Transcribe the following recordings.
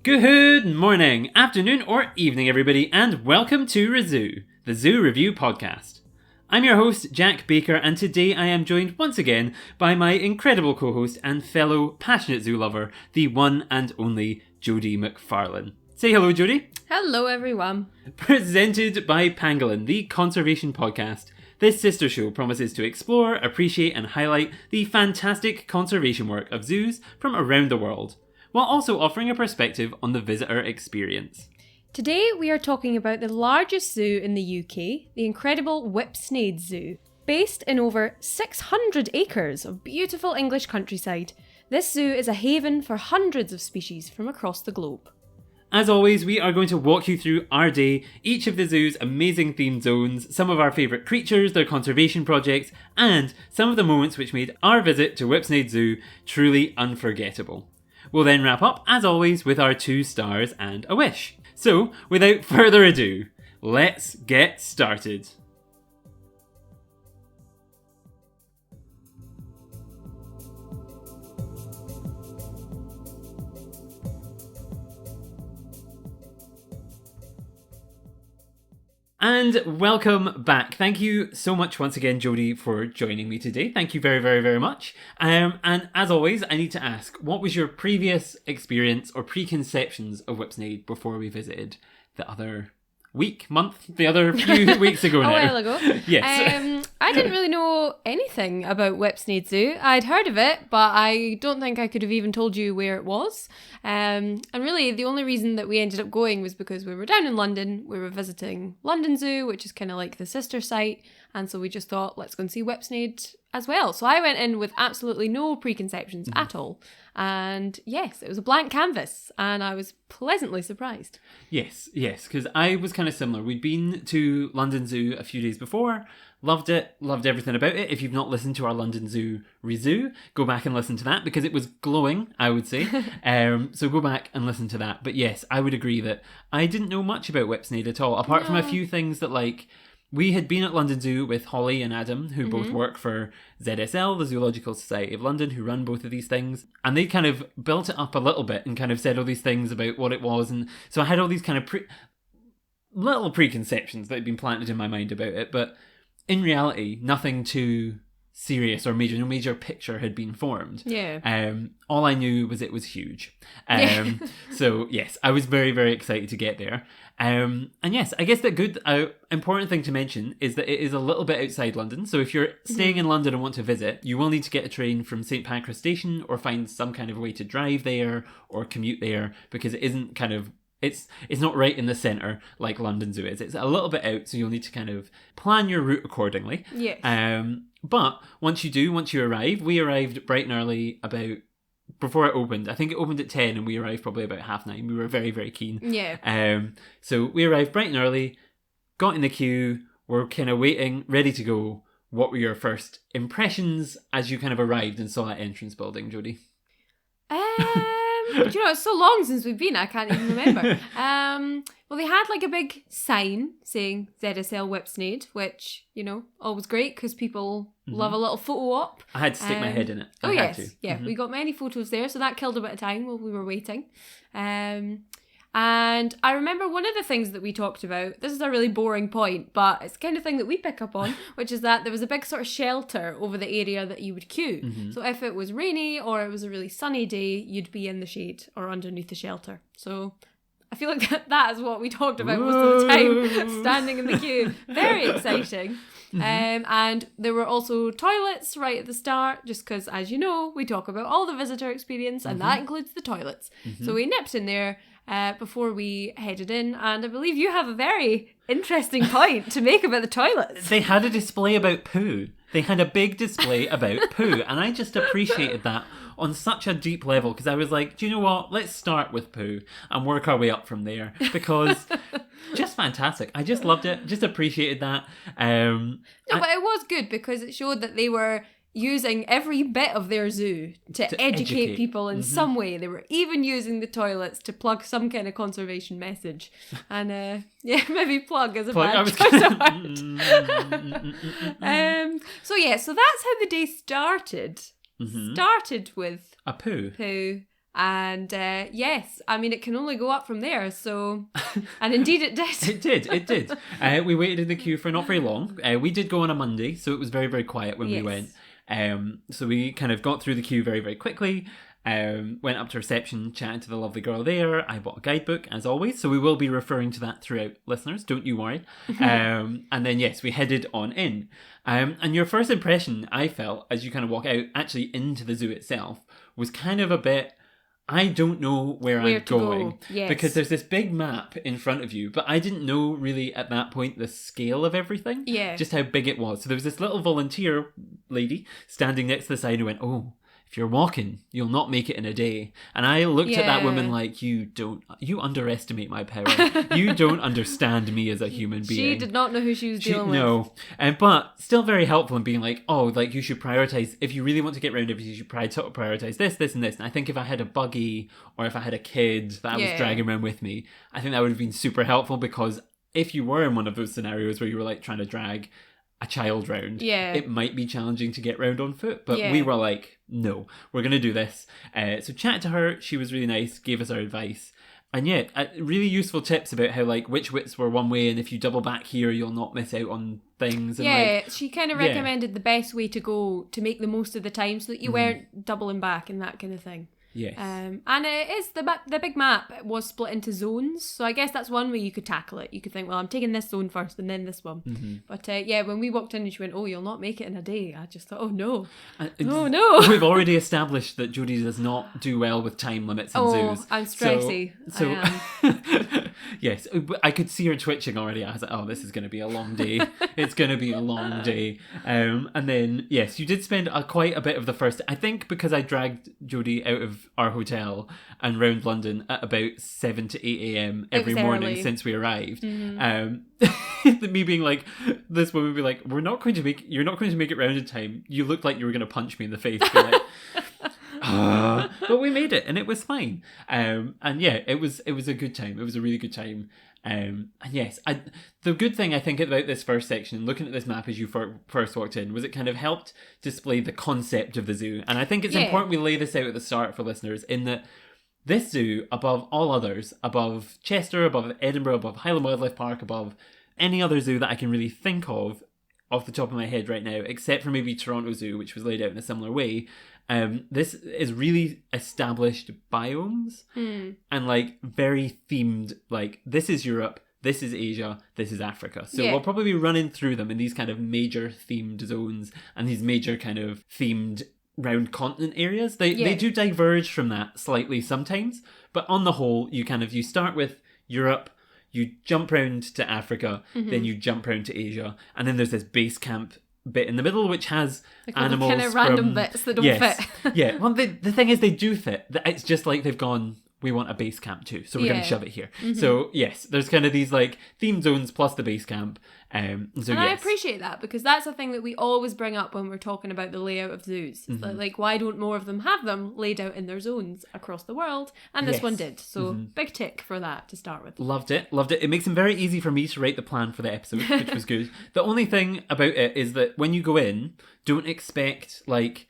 Good morning, afternoon, or evening, everybody, and welcome to ReZOO, the Zoo Review Podcast. I'm your host, Jack Baker, and today I am joined once again by my incredible co-host and fellow passionate zoo lover, the one and only Jodi McFarlane. Say hello, Jodi. Hello, everyone. Presented by Pangolin, the conservation podcast. This sister show promises to explore, appreciate, and highlight the fantastic conservation work of zoos from around the world, while also offering a perspective on the visitor experience. Today we are talking about the largest zoo in the UK, the incredible Whipsnade Zoo. Based in over 600 acres of beautiful English countryside, this zoo is a haven for hundreds of species from across the globe. As always, we are going to walk you through our day, each of the zoo's amazing themed zones, some of our favourite creatures, their conservation projects, and some of the moments which made our visit to Whipsnade Zoo truly unforgettable. We'll then wrap up, as always, with our 2 stars and a wish. So, without further ado, let's get started. And welcome back. Thank you so much once again, Jodi, for joining me today. Thank you very, very, very much. And as always, I need to ask, what was your previous experience or preconceptions of Whipsnade before we visited the other the other few weeks ago now? A while ago. Yes. I didn't really know anything about Whipsnade Zoo. I'd heard of it, but I don't think I could have even told you where it was. And really, the only reason that we ended up going was because we were down in London. We were visiting London Zoo, which is kind of like the sister site. And so we just thought, let's go and see Whipsnade as well. So I went in with absolutely no preconceptions at all. And yes, it was a blank canvas. And I was pleasantly surprised. Yes, because I was kind of similar. We'd been to London Zoo a few days before. Loved it, loved everything about it. If you've not listened to our London Zoo ReZOO, go back and listen to that because it was glowing, I would say. So go back and listen to that. But yes, I would agree that I didn't know much about Whipsnade at all, apart from a few things that, like, we had been at London Zoo with Holly and Adam, who both work for ZSL, the Zoological Society of London, who run both of these things. And they kind of built it up a little bit and kind of said all these things about what it was. And so I had all these kind of little preconceptions that had been planted in my mind about it. But in reality, nothing too serious or major. No major picture had been formed. Yeah. All I knew was it was huge. So yes, I was very, very excited to get there. And yes, I guess the important thing to mention is that it is a little bit outside London. So if you're staying in London and want to visit, you will need to get a train from St Pancras Station or find some kind of way to drive there or commute there, because it isn't kind of It's not right in the centre like London Zoo is. It's a little bit out, so you'll need to kind of plan your route accordingly. Yes. But once you arrive, we arrived bright and early before it opened. I think it opened at 10 and we arrived probably about 9:30. We were very, very keen. Yeah. So we arrived bright and early, got in the queue, were kind of waiting, ready to go. What were your first impressions as you kind of arrived and saw that entrance building, Jodi? Do you know, it's so long since we've been, I can't even remember. Well, they had like a big sign saying ZSL Whipsnade, which, you know, always great because people love a little photo op. I had to stick my head in it. We got many photos there, so that killed a bit of time while we were waiting. And I remember one of the things that we talked about, this is a really boring point, but it's the kind of thing that we pick up on, which is that there was a big sort of shelter over the area that you would queue. So if it was rainy or it was a really sunny day, you'd be in the shade or underneath the shelter. So I feel like that is what we talked about most of the time, standing in the queue. Very exciting. And there were also toilets right at the start, just because, as you know, we talk about all the visitor experience, and that includes the toilets. So we nipped in there before we headed in, and I believe you have a very interesting point to make about the toilets. They had a display about poo. They had a big display about poo, and I just appreciated that on such a deep level, because I was like, do you know what? Let's start with poo and work our way up from there, because just fantastic. I just loved it. Just appreciated that. But it was good because it showed that they were using every bit of their zoo to educate people in some way. They were even using the toilets to plug some kind of conservation message. And maybe plug is a bad choice of word. So that's how the day started. Started with a poo. And yes, I mean, it can only go up from there. So, and indeed it did. It did. We waited in the queue for not very long. We did go on a Monday, so it was very, very quiet when we went. So we kind of got through the queue very, very quickly. Went up to reception, chatted to the lovely girl there. I bought a guidebook, as always, so we will be referring to that throughout, listeners, don't you worry. And then yes, we headed on in. And your first impression, I felt, as you kind of walk out actually into the zoo itself, was kind of a bit, I don't know where I'm going. Yes. Because there's this big map in front of you, but I didn't know really at that point the scale of everything. Yeah. Just how big it was. So there was this little volunteer lady standing next to the sign who went, oh, if you're walking, you'll not make it in a day. And I looked at that woman like, you underestimate my power. You don't understand me as a human being. She did not know who she was dealing with. No. But still very helpful in being like, oh, like you should prioritize, if you really want to get around everything, you should prioritize this, this, and this. And I think if I had a buggy or if I had a kid that I was dragging around with me, I think that would have been super helpful, because if you were in one of those scenarios where you were like trying to drag a child round, it might be challenging to get round on foot, but we were like, no, we're gonna do this. So chatted to her, she was really nice, gave us our advice, and really useful tips about how like which wits were one way, and if you double back here you'll not miss out on things. And she kind of recommended the best way to go to make the most of the time, so that you weren't doubling back and that kind of thing. Yes. And it is the big map was split into zones, so I guess that's one way you could tackle it. You could think, well, I'm taking this zone first and then this one. Mm-hmm. But when we walked in and she went, oh, you'll not make it in a day, I just thought, oh no. No. We've already established that Jodi does not do well with time limits in zoos. I'm stressy. So I am. Yes, I could see her twitching already. I was like, oh, this is going to be a long day. It's going to be a long day. And then, yes, you did spend quite a bit of the first, I think because I dragged Jodi out of our hotel and round London at about 7 to 8 a.m. every morning early. since we arrived. Mm-hmm. Me being like, this woman would be like, you're not going to make it round in time. You look like you were going to punch me in the face. Be like, but we made it and it was fine. It was a good time. It was a really good time. And yes, the good thing I think about this first section, looking at this map as you first walked in, was it kind of helped display the concept of the zoo. And I think it's important we lay this out at the start for listeners, in that this zoo, above all others, above Chester, above Edinburgh, above Highland Wildlife Park, above any other zoo that I can really think of off the top of my head right now, except for maybe Toronto Zoo, which was laid out in a similar way, this is really established biomes and like very themed, like this is Europe, this is Asia, this is Africa. So we'll probably be running through them in these kind of major themed zones and these major kind of themed round continent areas. They do diverge from that slightly sometimes, but on the whole, you start with Europe, you jump round to Africa, then you jump round to Asia, and then there's this base camp bit in the middle which has like animals kind of random bits that don't fit. Yeah, well the thing is they do fit. It's just like they've gone, we want a base camp too, so we're going to shove it here. So yes, there's kind of these like theme zones plus the base camp. I appreciate that, because that's a thing that we always bring up when we're talking about the layout of zoos. It's like, why don't more of them have them laid out in their zones across the world? And this one did. So big tick for that to start with. Loved it. It makes it very easy for me to write the plan for the episode, which was good. The only thing about it is that when you go in, don't expect like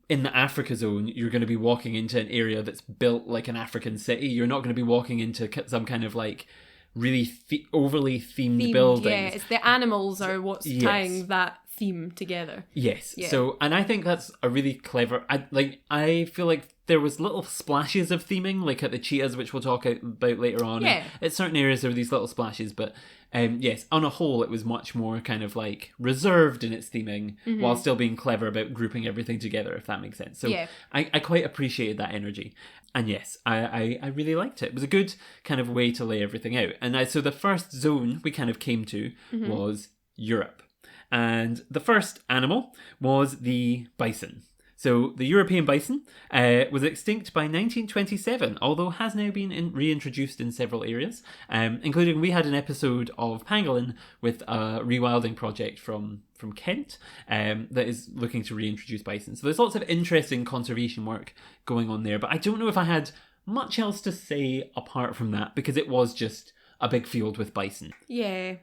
in the Africa zone, you're going to be walking into an area that's built like an African city. You're not going to be walking into some kind of like really overly themed buildings. Yeah, it's the animals are what's tying that theme together. Yes. Yeah. So, and I think that's a really clever. I feel like there was little splashes of theming, like at the cheetahs, which we'll talk about later on. Yeah. At certain areas, there were these little splashes, but yes, on a whole, it was much more kind of like reserved in its theming, while still being clever about grouping everything together, if that makes sense. So I quite appreciated that energy. And yes, I really liked it. It was a good kind of way to lay everything out. And so the first zone we kind of came to was Europe. And the first animal was the bison. So the European bison was extinct by 1927, although has now been reintroduced in several areas, including we had an episode of Pangolin with a rewilding project from Kent that is looking to reintroduce bison. So there's lots of interesting conservation work going on there, but I don't know if I had much else to say apart from that, because it was just a big field with bison. Yeah.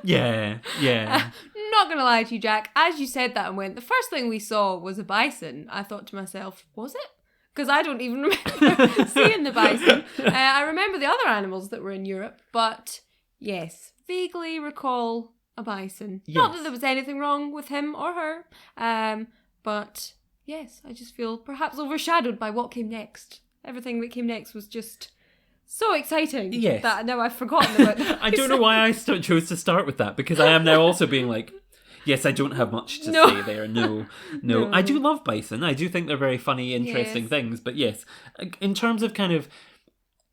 Yeah. not going to lie to you, Jack, as you said that and went, the first thing we saw was a bison. I thought to myself, was it? Because I don't even remember seeing the bison. I remember the other animals that were in Europe, but yes, vaguely recall a bison. Yes. Not that there was anything wrong with him or her, but yes, I just feel perhaps overshadowed by what came next. Everything that came next was just so exciting that now I've forgotten about that. I don't know why I chose to start with that, because I am now also being like, yes, I don't have much to say there. No. I do love bison. I do think they're very funny, interesting things. But yes, in terms of kind of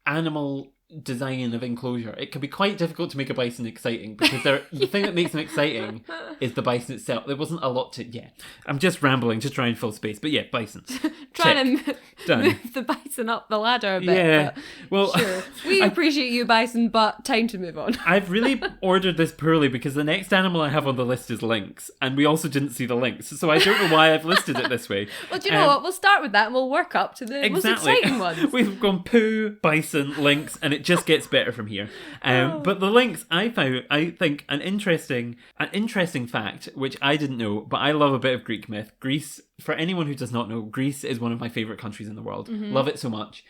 animal design of enclosure, it can be quite difficult to make a bison exciting, because the thing that makes them exciting is the bison itself. There wasn't a lot to... I'm just rambling to try and fill space. But yeah, bisons. Trying to move the bison up the ladder a bit. Yeah. Well, sure. We appreciate you, bison, but time to move on. I've really ordered this poorly, because the next animal I have on the list is lynx, and we also didn't see the lynx, so I don't know why I've listed it this way. Well, do you know what? We'll start with that and we'll work up to the most exciting ones. We've gone poo, bison, lynx, and it just gets better from here. But the lynx, I think, an interesting fact, which I didn't know, but I love a bit of Greek myth. Greece, for anyone who does not know, Greece is one of my favourite countries in the world. Mm-hmm. Love it so much.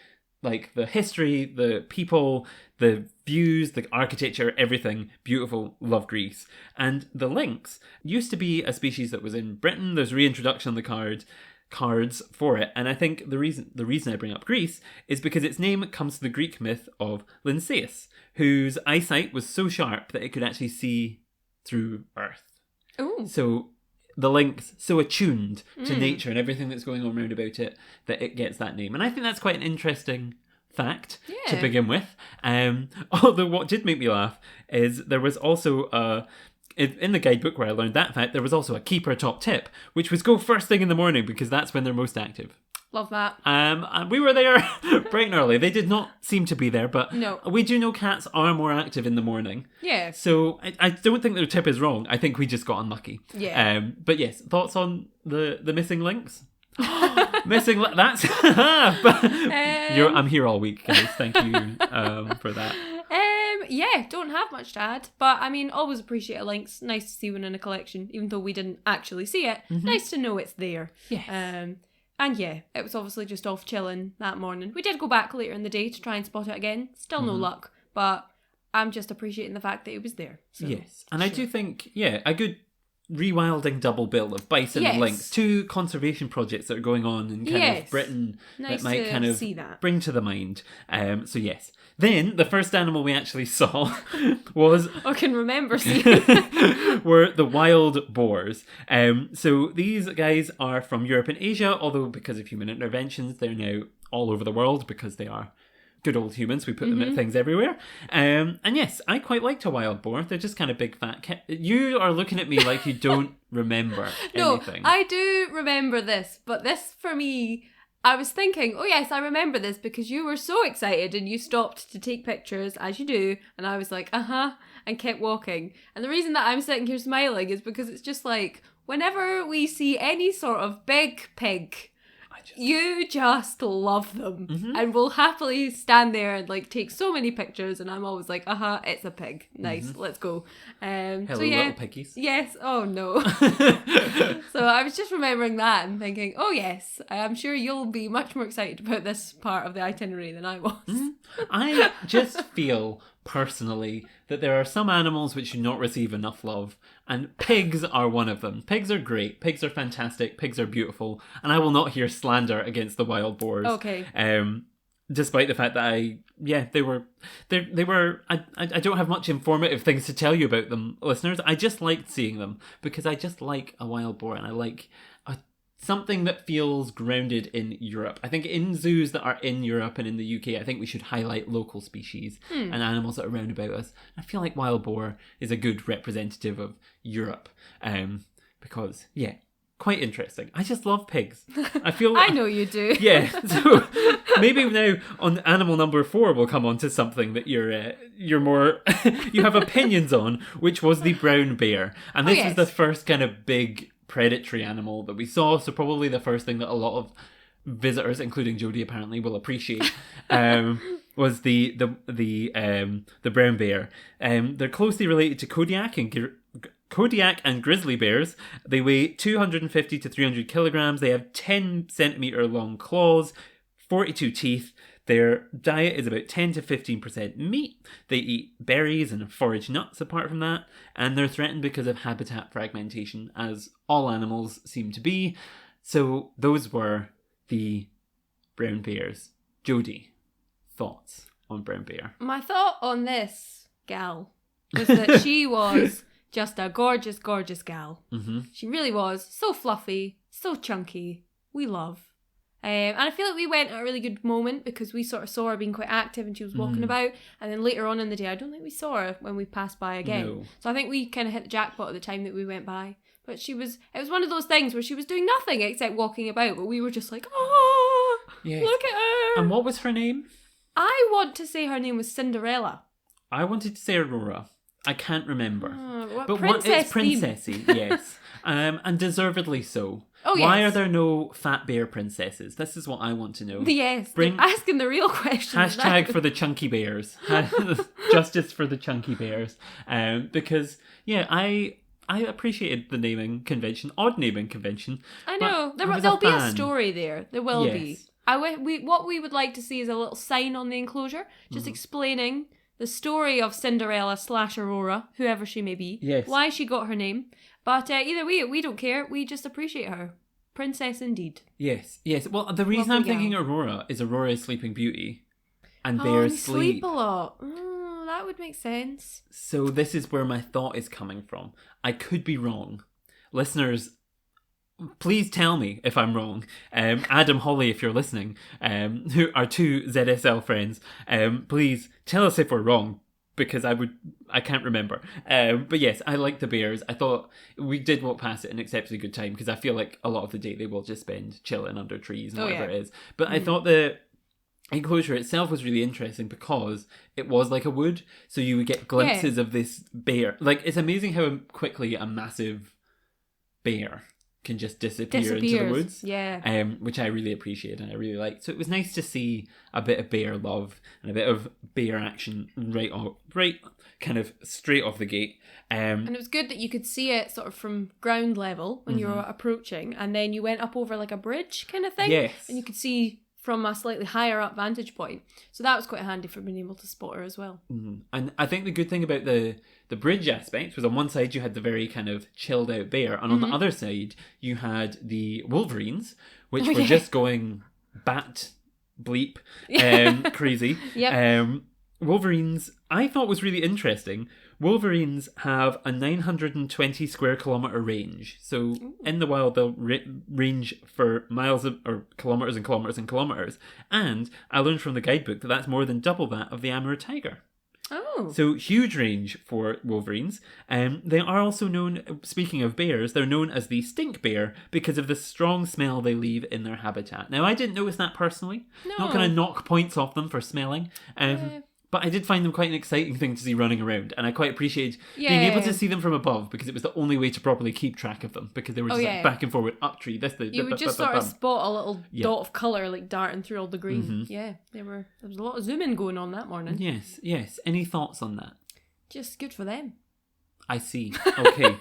Like, the history, the people, the views, the architecture, everything, beautiful. Love Greece. And the lynx used to be a species that was in Britain. There's reintroduction on the cards for it, and I think the reason I bring up Greece is because its name comes to the Greek myth of Lynceus, whose eyesight was so sharp that it could actually see through Earth. Ooh. So the lynx, so attuned to nature and everything that's going on around about it, that it gets that name. And I think that's quite an interesting fact to begin with. Although what did make me laugh is there was also in the guidebook where I learned that fact, there was also a keeper top tip, which was go first thing in the morning, because that's when they're most active. Love that. And we were there bright and early. They did not seem to be there, but no. We do know cats are more active in the morning. Yeah. So I don't think their tip is wrong. I think we just got unlucky. Yeah. But yes, thoughts on the missing lynx? That's... I'm here all week, guys. Thank you for that. Yeah, don't have much to add, but I mean, always appreciate a lynx. Nice to see one in a collection, even though we didn't actually see it. Mm-hmm. Nice to know it's there. Yes. And yeah, it was obviously just off chilling that morning. We did go back later in the day to try and spot it again. Still no luck, but I'm just appreciating the fact that it was there. So, yes, and I do think, a good rewilding double bill of bison and lynx, two conservation projects that are going on in kind of Britain nice that might kind of see that. Bring to the mind. So yes. Then the first animal we actually saw was I can remember seeing were the wild boars. So these guys are from Europe and Asia, although because of human interventions they're now all over the world because they are good old humans. We put them at things everywhere. And yes, I quite liked a wild boar. They're just kind of big fat. You are looking at me like you don't remember anything. No, I do remember this, but this for me, I was thinking, oh yes, I remember this because you were so excited and you stopped to take pictures, as you do, and I was like, and kept walking. And the reason that I'm sitting here smiling is because it's just like, whenever we see any sort of big pig, you just love them and will happily stand there and like take so many pictures, and I'm always like, it's a pig. Nice, let's go. Hello, so yeah, little piggies. Yes, oh no. So I was just remembering that and thinking, oh yes, I'm sure you'll be much more excited about this part of the itinerary than I was. I just feel personally that there are some animals which do not receive enough love, and pigs are one of them. Pigs are great, pigs are fantastic, pigs are beautiful, and I will not hear slander against the wild boars. Okay. Despite the fact that I don't have much informative things to tell you about them, listeners. I just liked seeing them because I just like a wild boar, and I like something that feels grounded in Europe. I think in zoos that are in Europe and in the UK, I think we should highlight local species and animals that are around about us. I feel like wild boar is a good representative of Europe because, quite interesting. I just love pigs. I feel I know you do. Yeah. So maybe now on animal number 4 we'll come on to something that you're more you have opinions on, which was the brown bear. And this was the first kind of big predatory animal that we saw, so probably the first thing that a lot of visitors, including Jodi apparently, will appreciate was the brown bear. They're closely related to Kodiak and Kodiak and grizzly bears. They weigh 250 to 300 kilograms. They have 10 centimetre long claws, 42 teeth. Their diet is about 10 to 15% meat. They eat berries and forage nuts apart from that. And they're threatened because of habitat fragmentation, as all animals seem to be. So those were the brown bears. Jodi, thoughts on brown bear? My thought on this gal was that she was just a gorgeous, gorgeous gal. Mm-hmm. She really was. So fluffy, so chunky. We love. And I feel like we went at a really good moment because we sort of saw her being quite active and she was walking about. And then later on in the day, I don't think we saw her when we passed by again. No. So I think we kind of hit the jackpot at the time that we went by. But it was one of those things where she was doing nothing except walking about. But we were just like, oh, Yes. look at her. And what was her name? I want to say her name was Cinderella. I wanted to say Aurora. I can't remember. But It's princessy, yes. And deservedly so. Oh, Why yes. are there no fat bear princesses? This is what I want to know. Yes, they're asking the real questions. Hashtag for the chunky bears. Justice for the chunky bears. Because, yeah, I appreciated the naming convention. Odd naming convention. I know. There'll There'll be a story there. There will be. Yes. What we would like to see is a little sign on the enclosure just explaining the story of Cinderella / Aurora, whoever she may be. Yes. Why she got her name. But either way, we don't care. We just appreciate her. Princess indeed. Yes. Well, the reason Lovely I'm thinking gal. Aurora is Aurora is Sleeping Beauty. And Oh, bears they sleep a lot. Oh, that would make sense. So this is where my thought is coming from. I could be wrong. Listeners, please tell me if I'm wrong. Adam, Holly, if you're listening, who are two ZSL friends, please tell us if we're wrong, because I can't remember. But yes, I like the bears. I thought we did walk past it in exceptionally good time, because I feel like a lot of the day they will just spend chilling under trees and whatever it is. But I thought the enclosure itself was really interesting because it was like a wood, so you would get glimpses of this bear. Like, it's amazing how quickly a massive bear can just disappear into the woods. Yeah. Which I really appreciate and I really liked. So it was nice to see a bit of bear love and a bit of bear action right kind of straight off the gate. And it was good that you could see it sort of from ground level when you were approaching, and then you went up over like a bridge kind of thing. Yes. And you could see from a slightly higher up vantage point. So that was quite handy for being able to spot her as well. Mm-hmm. And I think the good thing about the bridge aspect was on one side you had the very kind of chilled out bear, and on the other side you had the Wolverines, which were just going bat bleep crazy. Yep. Wolverines, I thought was really interesting. Wolverines have a 920 square kilometre range. So in the wild, they'll range for miles or kilometres and kilometres and kilometres. And I learned from the guidebook that that's more than double that of the Amur tiger. Oh. So huge range for Wolverines. They are also known, speaking of bears, they're known as the stink bear because of the strong smell they leave in their habitat. Now, I didn't notice that personally. No. Not going to knock points off them for smelling. But I did find them quite an exciting thing to see running around, and I quite appreciated being able to see them from above, because it was the only way to properly keep track of them, because they were just like back and forward, up tree, this, you would just sort of spot a little dot of colour like darting through all the green. Yeah, there was a lot of zooming going on that morning. Yes. Any thoughts on that? Just good for them. I see. Okay.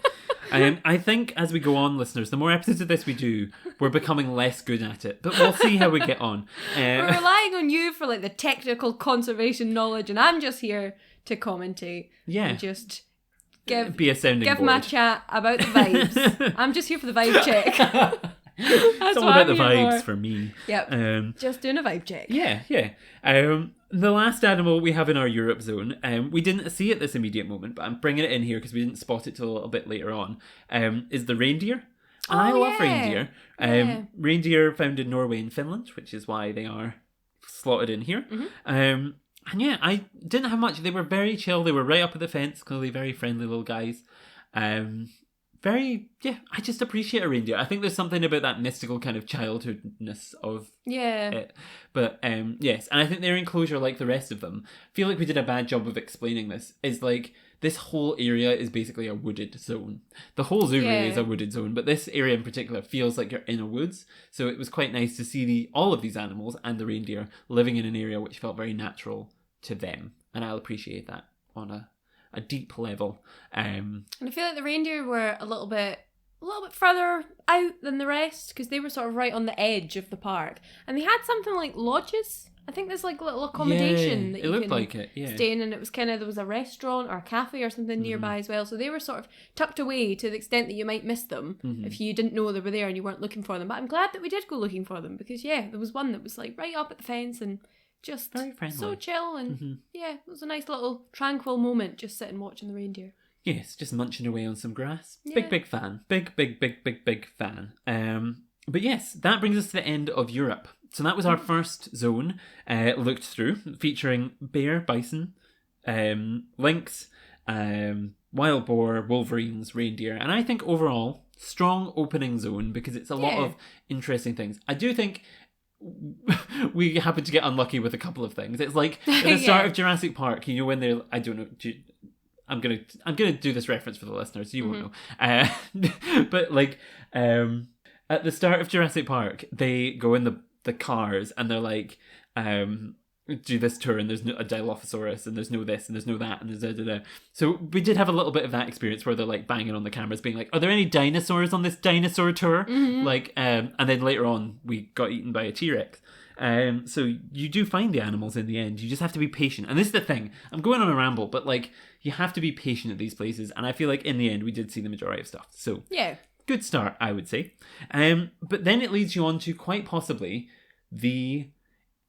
I think as we go on, listeners, the more episodes of this we do, we're becoming less good at it. But we'll see how we get on. We're relying on you for like the technical conservation knowledge, and I'm just here to commentate. Yeah. And just be a sounding board. my chat about the vibes. I'm just here for the vibe check. It's all about the vibes for me. Yep. Just doing a vibe check. Yeah. The last animal we have in our Europe zone, we didn't see at this immediate moment, but I'm bringing it in here because we didn't spot it till a little bit later on, is the reindeer. And I love reindeer. Reindeer found in Norway and Finland, which is why they are slotted in here. And yeah, I didn't have much. They were very chill. They were right up at the fence, clearly very friendly little guys. I just appreciate a reindeer. I think there's something about that mystical kind of childhoodness of it. But yes, and I think their enclosure, like the rest of them, I feel like we did a bad job of explaining this, is like this whole area is basically a wooded zone. The whole zoo really is a wooded zone, but this area in particular feels like you're in a woods. So it was quite nice to see all of these animals and the reindeer living in an area which felt very natural to them. And I'll appreciate that on a a deep level. And I feel like the reindeer were a little bit further out than the rest because they were sort of right on the edge of the park, and they had something like lodges. I think there's like little accommodation that it you looked can like it, stay in, and it was kind of, there was a restaurant or a cafe or something nearby as well. So they were sort of tucked away to the extent that you might miss them if you didn't know they were there and you weren't looking for them. But I'm glad that we did go looking for them because there was one that was like right up at the fence and just very friendly, so chill, and it was a nice little tranquil moment just sitting watching the reindeer. Yes, just munching away on some grass. Yeah. Big fan. Big fan. But yes, that brings us to the end of Europe. So that was our first zone looked through, featuring bear, bison, lynx, wild boar, wolverines, reindeer. And I think overall, strong opening zone because it's a lot of interesting things. I do think we happened to get unlucky with a couple of things. It's like at the start of Jurassic Park, you know, when they're, I don't know, I'm gonna do this reference for the listeners, so you won't know. But like at the start of Jurassic Park, they go in the cars and they're like, do this tour and there's no a Dilophosaurus and there's no this and there's no that and there's da. So we did have a little bit of that experience where they're like banging on the cameras being like, are there any dinosaurs on this dinosaur tour? Like and then later on we got eaten by a T-Rex. So you do find the animals in the end. You just have to be patient. And this is the thing. I'm going on a ramble, but like you have to be patient at these places. And I feel like in the end we did see the majority of stuff. So good start, I would say. But then it leads you on to quite possibly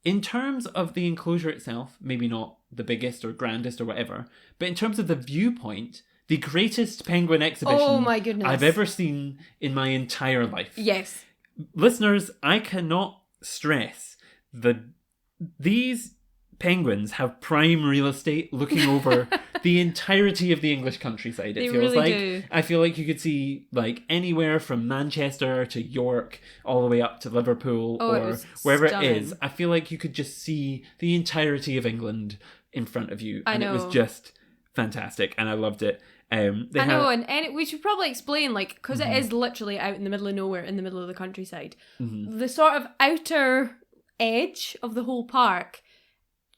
in terms of the enclosure itself, maybe not the biggest or grandest or whatever, but in terms of the viewpoint, the greatest penguin exhibition I've ever seen in my entire life. Yes. Listeners, I cannot stress these penguins have prime real estate looking over the entirety of the English countryside. It feels really like do. I feel like you could see like anywhere from Manchester to York all the way up to Liverpool or wherever stunning. it is. I feel like you could just see the entirety of England in front of you, and I know. it was just fantastic, and I loved it. And we should probably explain, like, because it is literally out in the middle of nowhere, in the middle of the countryside. The sort of outer edge of the whole park,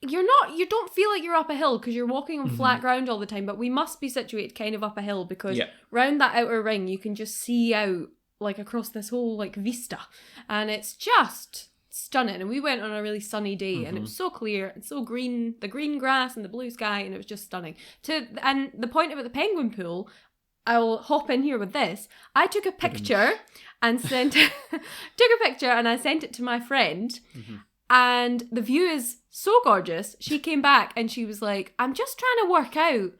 you don't feel like you're up a hill because you're walking on flat ground all the time, but we must be situated kind of up a hill because round that outer ring you can just see out like across this whole like vista, and it's just stunning. And we went on a really sunny day and it was so clear and so green, the green grass and the blue sky, and it was just stunning. And the point about the penguin pool, I'll hop in here with this. I took a picture and sent I sent it to my friend. And the view is so gorgeous. She came back and she was like, I'm just trying to work out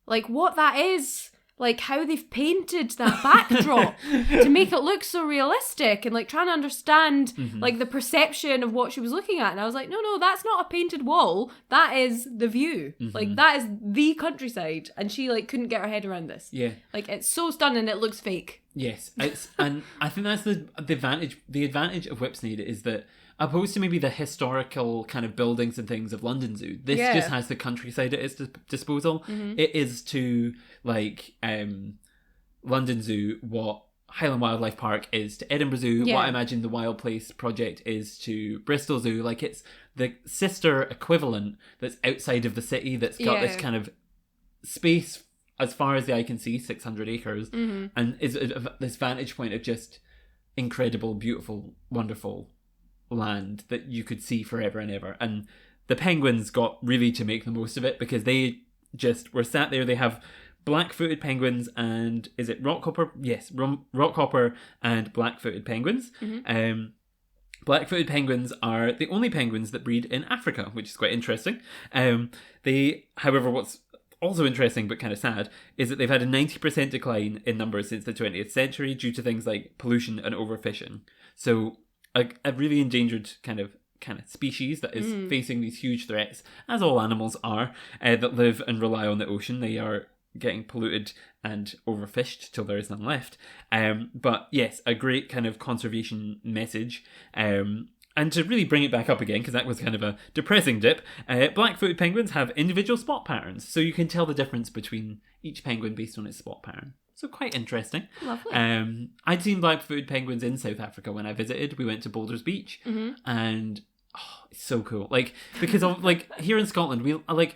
like what that is, like how they've painted that backdrop to make it look so realistic, and like trying to understand like the perception of what she was looking at. And I was like, no, that's not a painted wall. That is the view. Like that is the countryside. And she like couldn't get her head around this. Yeah. Like it's so stunning it looks fake. Yes. And I think that's the advantage. The advantage of Whipsnade is that opposed to maybe the historical kind of buildings and things of London Zoo, this just has the countryside at its disposal. It is to like London Zoo what Highland Wildlife Park is to Edinburgh Zoo, what I imagine the Wild Place project is to Bristol Zoo. Like it's the sister equivalent that's outside of the city that's got this kind of space as far as the eye can see, 600 acres, and is this vantage point of just incredible, beautiful, wonderful land that you could see forever and ever. And the penguins got really to make the most of it because they just were sat there. They have black-footed penguins and is it rockhopper? Yes, rockhopper and black-footed penguins. Black-footed penguins are the only penguins that breed in Africa, which is quite interesting. However, what's also interesting but kind of sad is that they've had a 90% decline in numbers since the 20th century due to things like pollution and overfishing. So a really endangered kind of species that is facing these huge threats, as all animals are, that live and rely on the ocean. They are getting polluted and overfished till there is none left. But yes, a great kind of conservation message. And to really bring it back up again, because that was kind of a depressing dip, black-footed penguins have individual spot patterns, so you can tell the difference between each penguin based on its spot pattern. So quite interesting. Lovely. I'd seen black-footed penguins in South Africa when I visited. We went to Boulders Beach, and it's so cool. Like because of, like here in Scotland, we like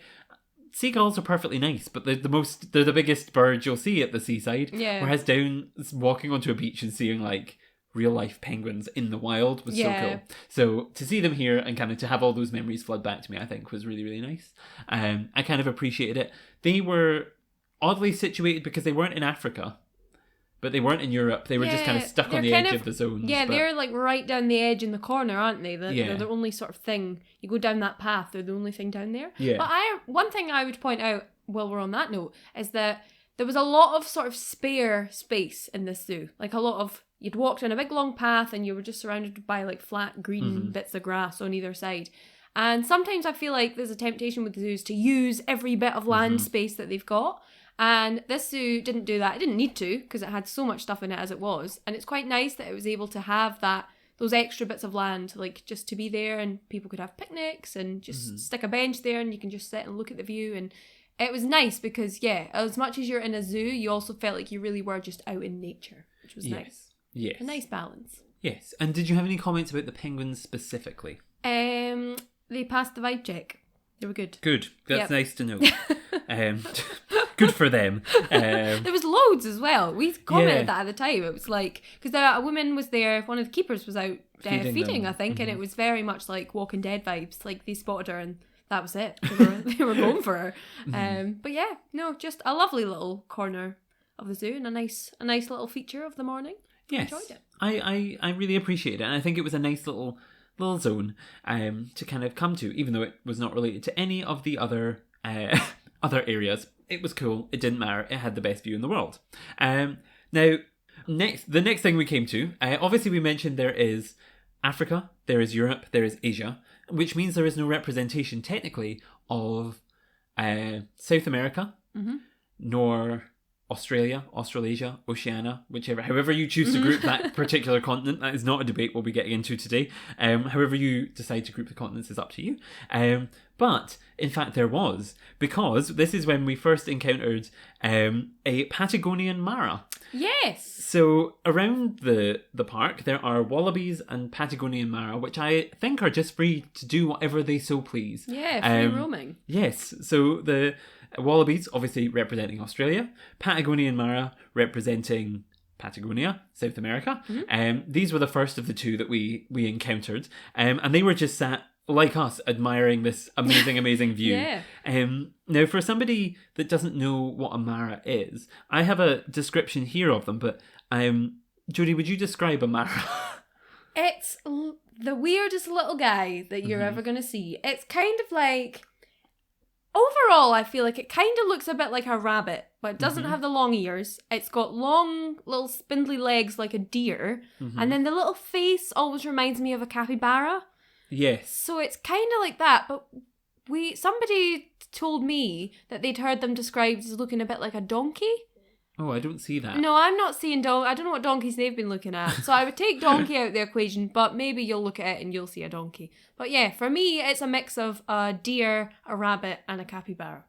seagulls are perfectly nice, but they're the biggest birds you'll see at the seaside. Yeah. Whereas down walking onto a beach and seeing like real life penguins in the wild was so cool. So to see them here and kind of to have all those memories flood back to me, I think was really, really nice. I kind of appreciated it. They were oddly situated because they weren't in Africa, but they weren't in Europe. They were just kind of stuck on the edge of the zones. Yeah, they're like right down the edge in the corner, aren't they? They're the only sort of thing. You go down that path, they're the only thing down there. Yeah. But one thing I would point out while we're on that note is that there was a lot of sort of spare space in this zoo. Like a lot of, you'd walked on a big long path and you were just surrounded by like flat green bits of grass on either side. And sometimes I feel like there's a temptation with the zoos to use every bit of land space that they've got. And this zoo didn't do that. It didn't need to because it had so much stuff in it as it was. And it's quite nice that it was able to have those extra bits of land, like just to be there, and people could have picnics and just stick a bench there and you can just sit and look at the view. And it was nice because, as much as you're in a zoo, you also felt like you really were just out in nature, which was nice. Yes. A nice balance. Yes. And did you have any comments about the penguins specifically? They passed the vibe check. They were good. Good. That's nice to know. Good for them. There was loads as well. We commented that at the time. It was like, because a woman was there, one of the keepers was out feeding I think, and it was very much like Walking Dead vibes. Like they spotted her and that was it. They were going for her. But just a lovely little corner of the zoo and a nice little feature of the morning. Yes. Enjoyed it. I really appreciate it, and I think it was a nice little zone to kind of come to, even though it was not related to any of the other areas. It was cool. It didn't matter. It had the best view in the world. Now, the next thing we came to, obviously we mentioned there is Africa, there is Europe, there is Asia, which means there is no representation technically of South America, nor Australia, Australasia, Oceania, however you choose to group that particular continent. That is not a debate we'll be getting into today. However you decide to group the continents is up to you. But in fact there was, because this is when we first encountered a Patagonian Mara. Yes. So around the park there are wallabies and Patagonian Mara, which I think are just free to do whatever they so please. Yeah, free roaming. Yes. So the wallabies obviously representing Australia, Patagonian Mara representing Patagonia, South America. These were the first of the two that we encountered, and they were just sat like us admiring this amazing view. Now for somebody that doesn't know what a Mara is, I have a description here of them, but Jodi, would you describe a Mara? It's the weirdest little guy that you're ever going to see. It's kind of like, overall, I feel like it kind of looks a bit like a rabbit, but it doesn't have the long ears. It's got long, little spindly legs like a deer. And then the little face always reminds me of a capybara. Yes. So it's kind of like that, but somebody told me that they'd heard them described as looking a bit like a donkey. Oh, I don't see that. No, I'm not seeing I don't know what donkeys they've been looking at. So I would take donkey out of the equation, but maybe you'll look at it and you'll see a donkey. But yeah, for me, it's a mix of a deer, a rabbit, and a capybara.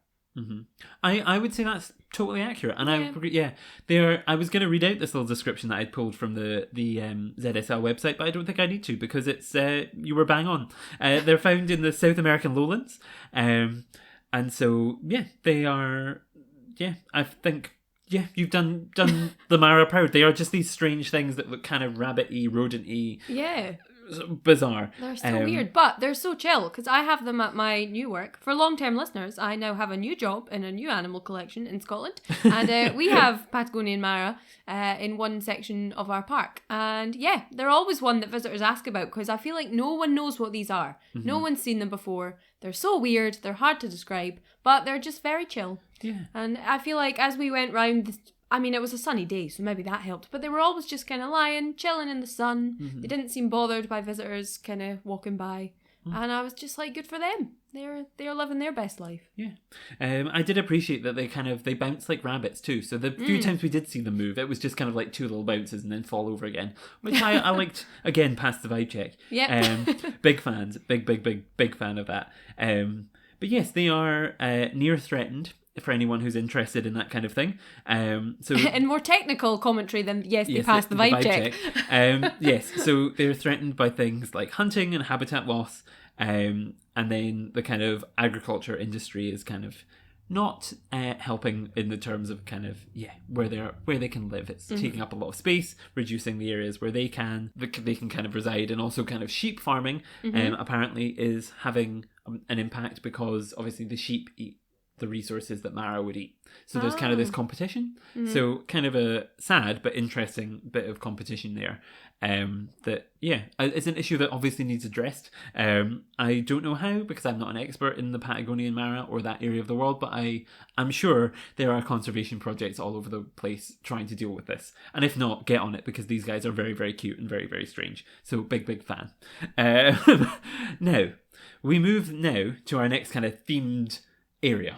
I would say that's totally accurate, and I was going to read out this little description that I'd pulled from the ZSL website, but I don't think I need to because it's you were bang on. They're found in the South American lowlands, and so they are. I think you've done the Mara proud. They are just these strange things that look kind of rabbit-y, rodent-y. Yeah. Bizarre. They're so weird, but they're so chill because I have them at my new work. For long-term listeners, I now have a new job in a new animal collection in Scotland, and we have Patagonian Mara in one section of our park. And they're always one that visitors ask about because I feel like no one knows what these are. No one's seen them before. They're so weird. They're hard to describe, but they're just very chill. Yeah. And I feel like as we went round it was a sunny day, so maybe that helped. But they were always just kind of lying, chilling in the sun. They didn't seem bothered by visitors kind of walking by. And I was just like, good for them. They're living their best life. Yeah. I did appreciate that they bounce like rabbits too. So the few times we did see them move, it was just kind of like two little bounces and then fall over again, which I liked. Again, past the vibe check. Yeah. Big fans. Big fan of that. But yes, they are near threatened. For anyone who's interested in that kind of thing. So in more technical commentary than they passed the vibe check. Yes, so they're threatened by things like hunting and habitat loss, and then the kind of agriculture industry is kind of not helping in the terms of kind of where they can live. It's taking up a lot of space, reducing the areas where they can kind of reside, and also kind of sheep farming apparently is having an impact, because obviously the sheep eat the resources that Mara would eat. So there's kind of this competition. So kind of a sad but interesting bit of competition there. That it's an issue that obviously needs addressed. I don't know how, because I'm not an expert in the Patagonian Mara or that area of the world, but I'm sure there are conservation projects all over the place trying to deal with this. And if not, get on it, because these guys are very, very cute and very, very strange. So big fan. Now, we move now to our next kind of themed area.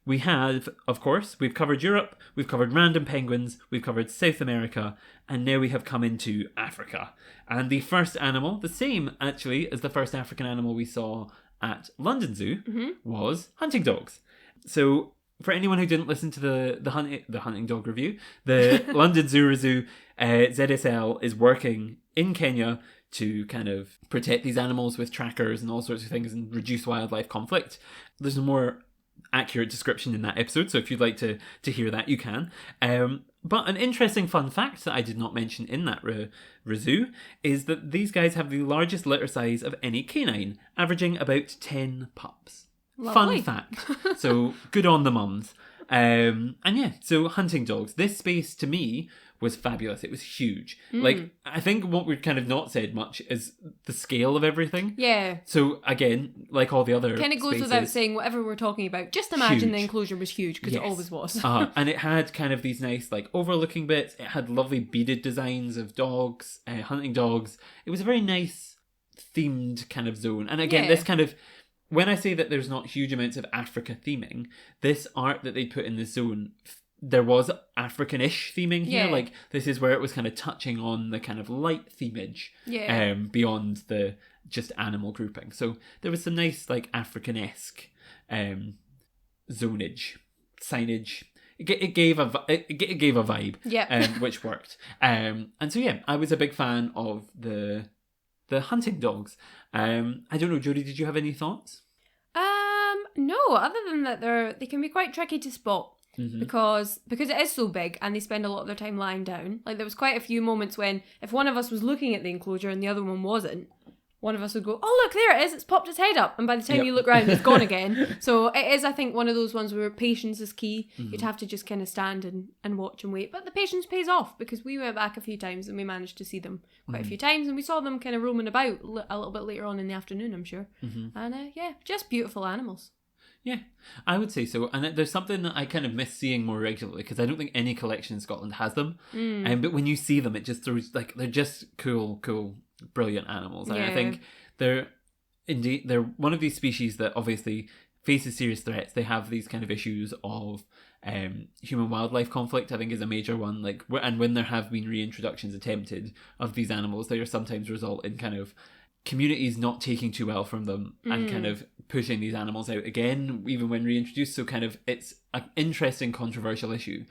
We have, of course, we've covered Europe, we've covered random penguins, we've covered South America, and now we have come into Africa. And the first animal, the same actually as the first African animal we saw at London Zoo, was hunting dogs. So for anyone who didn't listen to the hunting dog review, the London Zoo ReZOO, ZSL is working in Kenya to kind of protect these animals with trackers and all sorts of things and reduce wildlife conflict. There's a more accurate description in that episode, so if you'd like to hear that, you can. But an interesting fun fact that I did not mention in that ReZOO is that these guys have the largest litter size of any canine, averaging about 10 pups. Lovely. Fun fact. So good on the mums. So hunting dogs. This space to me was fabulous. It was huge. Like, I think what we've kind of not said much is the scale of everything. Yeah. So again, like all the other kind of goes spaces, without saying, whatever we're talking about, just imagine huge. the enclosure was huge, because it always was. And it had kind of these nice like overlooking bits. It had lovely beaded designs of dogs, hunting dogs. It was a very nice themed kind of zone. And again, this kind of, when I say that there's not huge amounts of Africa theming, this art that they put in the zone, there was African-ish theming here. Like, this is where it was kind of touching on the kind of light themage beyond the just animal grouping. So there was some nice like African-esque zonage, signage. It gave a vibe, which worked. And so I was a big fan of the hunting dogs. I don't know, Jodi, did you have any thoughts? No, other than that they can be quite tricky to spot. Because it is so big and they spend a lot of their time lying down. Like, there was quite a few moments when if one of us was looking at the enclosure and the other one wasn't, one of us would go, oh look, there it is, it's popped its head up, and by the time you look around it's gone again. So it is, I think, one of those ones where patience is key. You'd have to just kind of stand and watch and wait, but the patience pays off, because we went back a few times and we managed to see them quite a few times, and we saw them kind of roaming about a little bit later on in the afternoon, I'm sure. And just beautiful animals. Yeah, I would say so. And there's something that I kind of miss seeing more regularly, because I don't think any collection in Scotland has them. But when you see them, it just throws, like, they're just cool, brilliant animals. And I think they're one of these species that obviously faces serious threats. They have these kind of issues of human-wildlife conflict, I think, is a major one. Like, and when there have been reintroductions attempted of these animals, they sometimes result in kind of communities not taking too well from them and kind of pushing these animals out again, even when reintroduced. So kind of it's an interesting, controversial issue,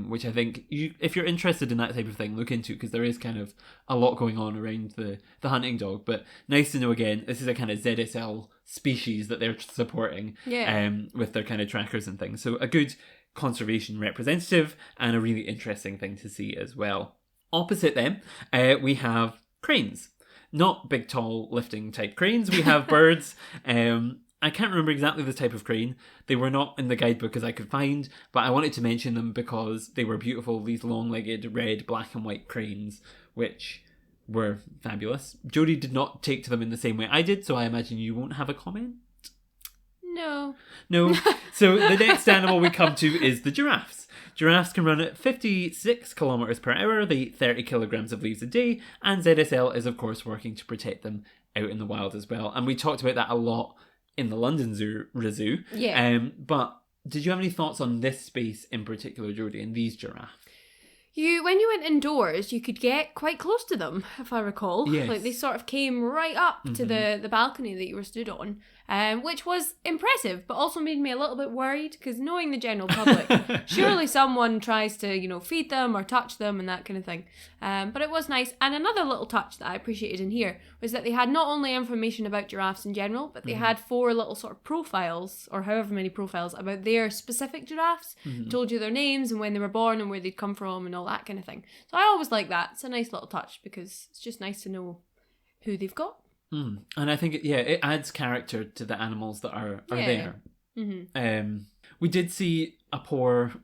which I think if you're interested in that type of thing, look into, because there is kind of a lot going on around the hunting dog. But nice to know, again, this is a kind of ZSL species that they're supporting with their kind of trackers and things. So a good conservation representative and a really interesting thing to see as well. Opposite them, we have cranes. Not big, tall, lifting type cranes. We have birds. I can't remember exactly the type of crane. They were not in the guidebook as I could find, but I wanted to mention them because they were beautiful. These long-legged, red, black and white cranes, which were fabulous. Jodi did not take to them in the same way I did, so I imagine you won't have a comment? No. So the next animal we come to is the giraffes. Giraffes can run at 56 kilometers per hour. They eat 30 kilograms of leaves a day, and ZSL is, of course, working to protect them out in the wild as well. And we talked about that a lot in the London Zoo ReZOO. Yeah. But did you have any thoughts on this space in particular, Jodi, and these giraffes? When you went indoors, you could get quite close to them, if I recall. Yes. Like, they sort of came right up to the balcony that you were stood on. which was impressive, but also made me a little bit worried because knowing the general public, surely someone tries to, feed them or touch them and that kind of thing. But it was nice. And another little touch that I appreciated in here was that they had not only information about giraffes in general, but they had 4 little sort of profiles, or however many profiles, about their specific giraffes. Told you their names and when they were born and where they'd come from and all that kind of thing. So I always like that. It's a nice little touch because it's just nice to know who they've got. And I think, it adds character to the animals that are there. We did see a poor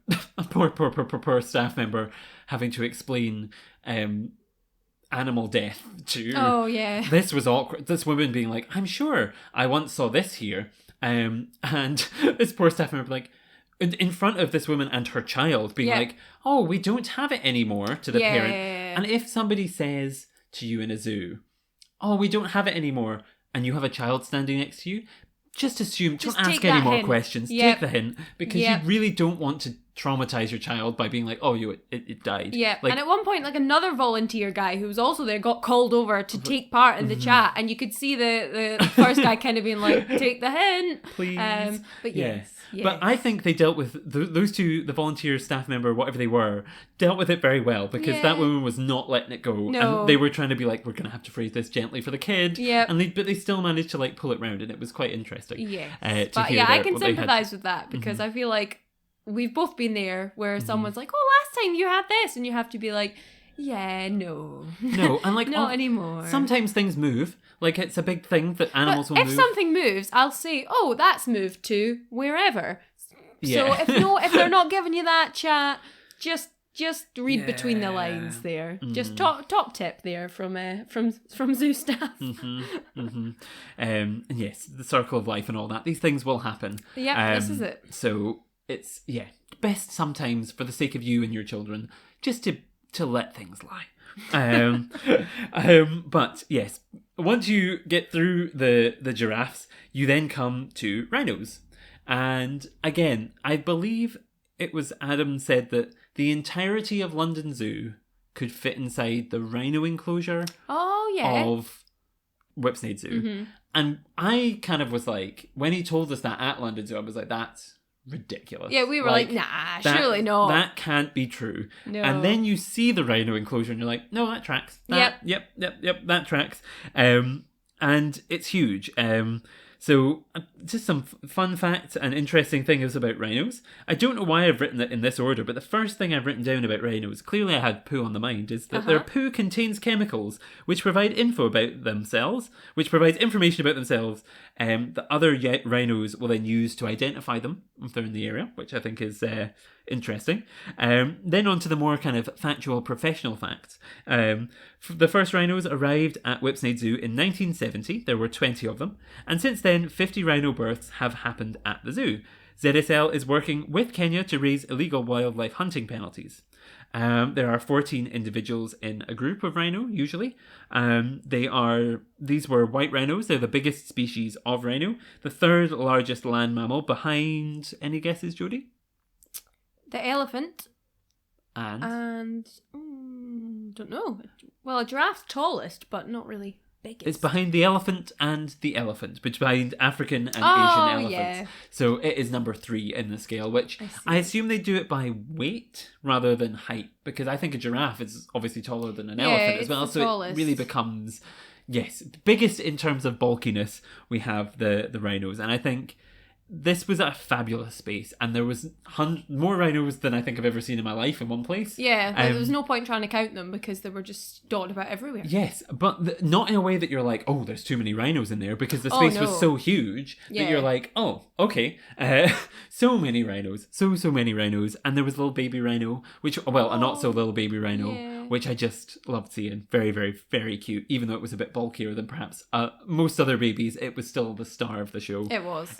staff member having to explain animal death to... Oh, yeah. This was awkward. This woman being like, I'm sure I once saw this here. And this poor staff member like, in front of this woman and her child being like, oh, we don't have it anymore to the parent. And if somebody says to you in a zoo, oh, we don't have it anymore, and you have a child standing next to you, just assume, don't ask any more questions. Take the hint, because you really don't want to traumatize your child by being like, oh, it died. Yeah, and at one point, another volunteer guy who was also there got called over to take part in the chat, and you could see the first guy kind of being like, take the hint. Please. But yes. But I think they dealt with those two, the volunteer staff member, whatever they were, dealt with it very well, because that woman was not letting it go. No. And they were trying to be like, we're going to have to phrase this gently for the kid. Yeah. But they still managed to pull it round, and it was quite interesting. Yes. I can sympathise with that, because I feel like we've both been there where someone's like, oh, last time you had this, and you have to be like, yeah, no. No, and not anymore. Sometimes things move. It's a big thing that animals will move. If something moves, I'll say, oh, that's moved to wherever. Yeah. So if they're not giving you that chat, just read between the lines there. Just top tip there from zoo staff. And yes, the circle of life and all that. These things will happen. Yeah, this is it. So it's best sometimes, for the sake of you and your children, just to let things lie. But yes, once you get through the giraffes, you then come to rhinos. And again, I believe it was Adam said that the entirety of London Zoo could fit inside the rhino enclosure of Whipsnade Zoo. And I kind of was like, when he told us that at London Zoo, I was like, that's ridiculous. Yeah, we were like, nah, surely not. That can't be true. No. And then you see the rhino enclosure and you're like, no, that tracks. Yep, that tracks. And it's huge. So just some fun facts and interesting things about rhinos. I don't know why I've written it in this order, but the first thing I've written down about rhinos, clearly I had poo on the mind, is that their poo contains chemicals which provide information about themselves. The other rhinos will then use to identify them if they're in the area, which I think is interesting. Then on to the more kind of factual professional facts. The first rhinos arrived at Whipsnade Zoo in 1970. There were 20 of them. And since then, 50 rhino births have happened at the zoo. ZSL is working with Kenya to raise illegal wildlife hunting penalties. There are 14 individuals in a group of rhino, usually. These were white rhinos. They're the biggest species of rhino. The third largest land mammal behind, any guesses, Jodi? The elephant. And don't know. Well, a giraffe's tallest, but not really biggest. It's behind the elephant and the elephant, behind African and Asian elephants. Yeah. So it is number 3 in the scale, which I assume they do it by weight rather than height, because I think a giraffe is obviously taller than an elephant as well. So tallest. It really becomes, biggest in terms of bulkiness. We have the rhinos, and I think this was a fabulous space, and there was more rhinos than I think I've ever seen in my life in one place. Yeah, there was no point trying to count them because they were just dotted about everywhere. Yes, but not in a way that you're like, oh, there's too many rhinos in there, because the space was so huge that you're like, oh, okay. So many rhinos, so many rhinos, and there was a little baby rhino, a not so little baby rhino, which I just loved seeing. Very, very, very cute. Even though it was a bit bulkier than perhaps most other babies, it was still the star of the show. It was.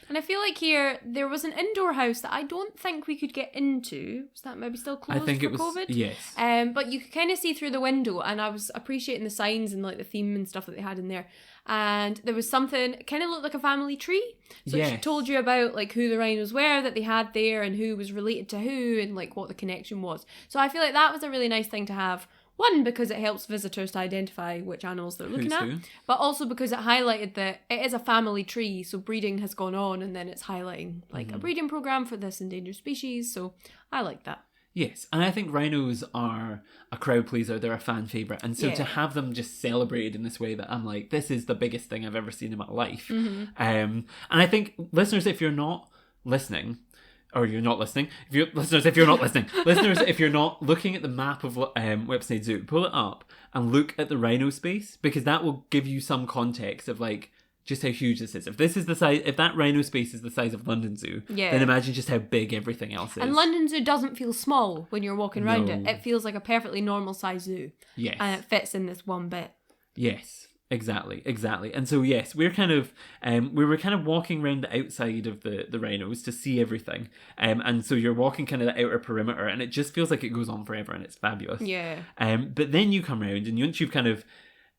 And I feel like here, there was an indoor house that I don't think we could get into. Was that maybe still closed for COVID? Yes. But you could kind of see through the window, and I was appreciating the signs and the theme and stuff that they had in there. And there was something, it kind of looked like a family tree. So it told you about who the rhinos were that they had there and who was related to who and what the connection was. So I feel like that was a really nice thing to have One, because it helps visitors to identify which animals they're looking Who's at, who? but also because it highlighted that it is a family tree, so breeding has gone on, and then it's highlighting like a breeding program for this endangered species. So I like that. Yes, and I think rhinos are a crowd pleaser. They're a fan favourite. And so to have them just celebrated in this way that I'm like, this is the biggest thing I've ever seen in my life. And I think, listeners, if you're not listening, or you're not listening, listeners, if you're not looking at the map of Whipsnade Zoo, pull it up and look at the rhino space, because that will give you some context of like, just how huge this is. If that rhino space is the size of London Zoo, then imagine just how big everything else is. And London Zoo doesn't feel small when you're walking around it. It feels like a perfectly normal size zoo. Yes. And it fits in this one bit. Yes, exactly. And so yes, we were kind of walking around the outside of the rhinos to see everything. And so you're walking kind of the outer perimeter, and it just feels like it goes on forever, and it's fabulous. Yeah. But then you come around, and once you've kind of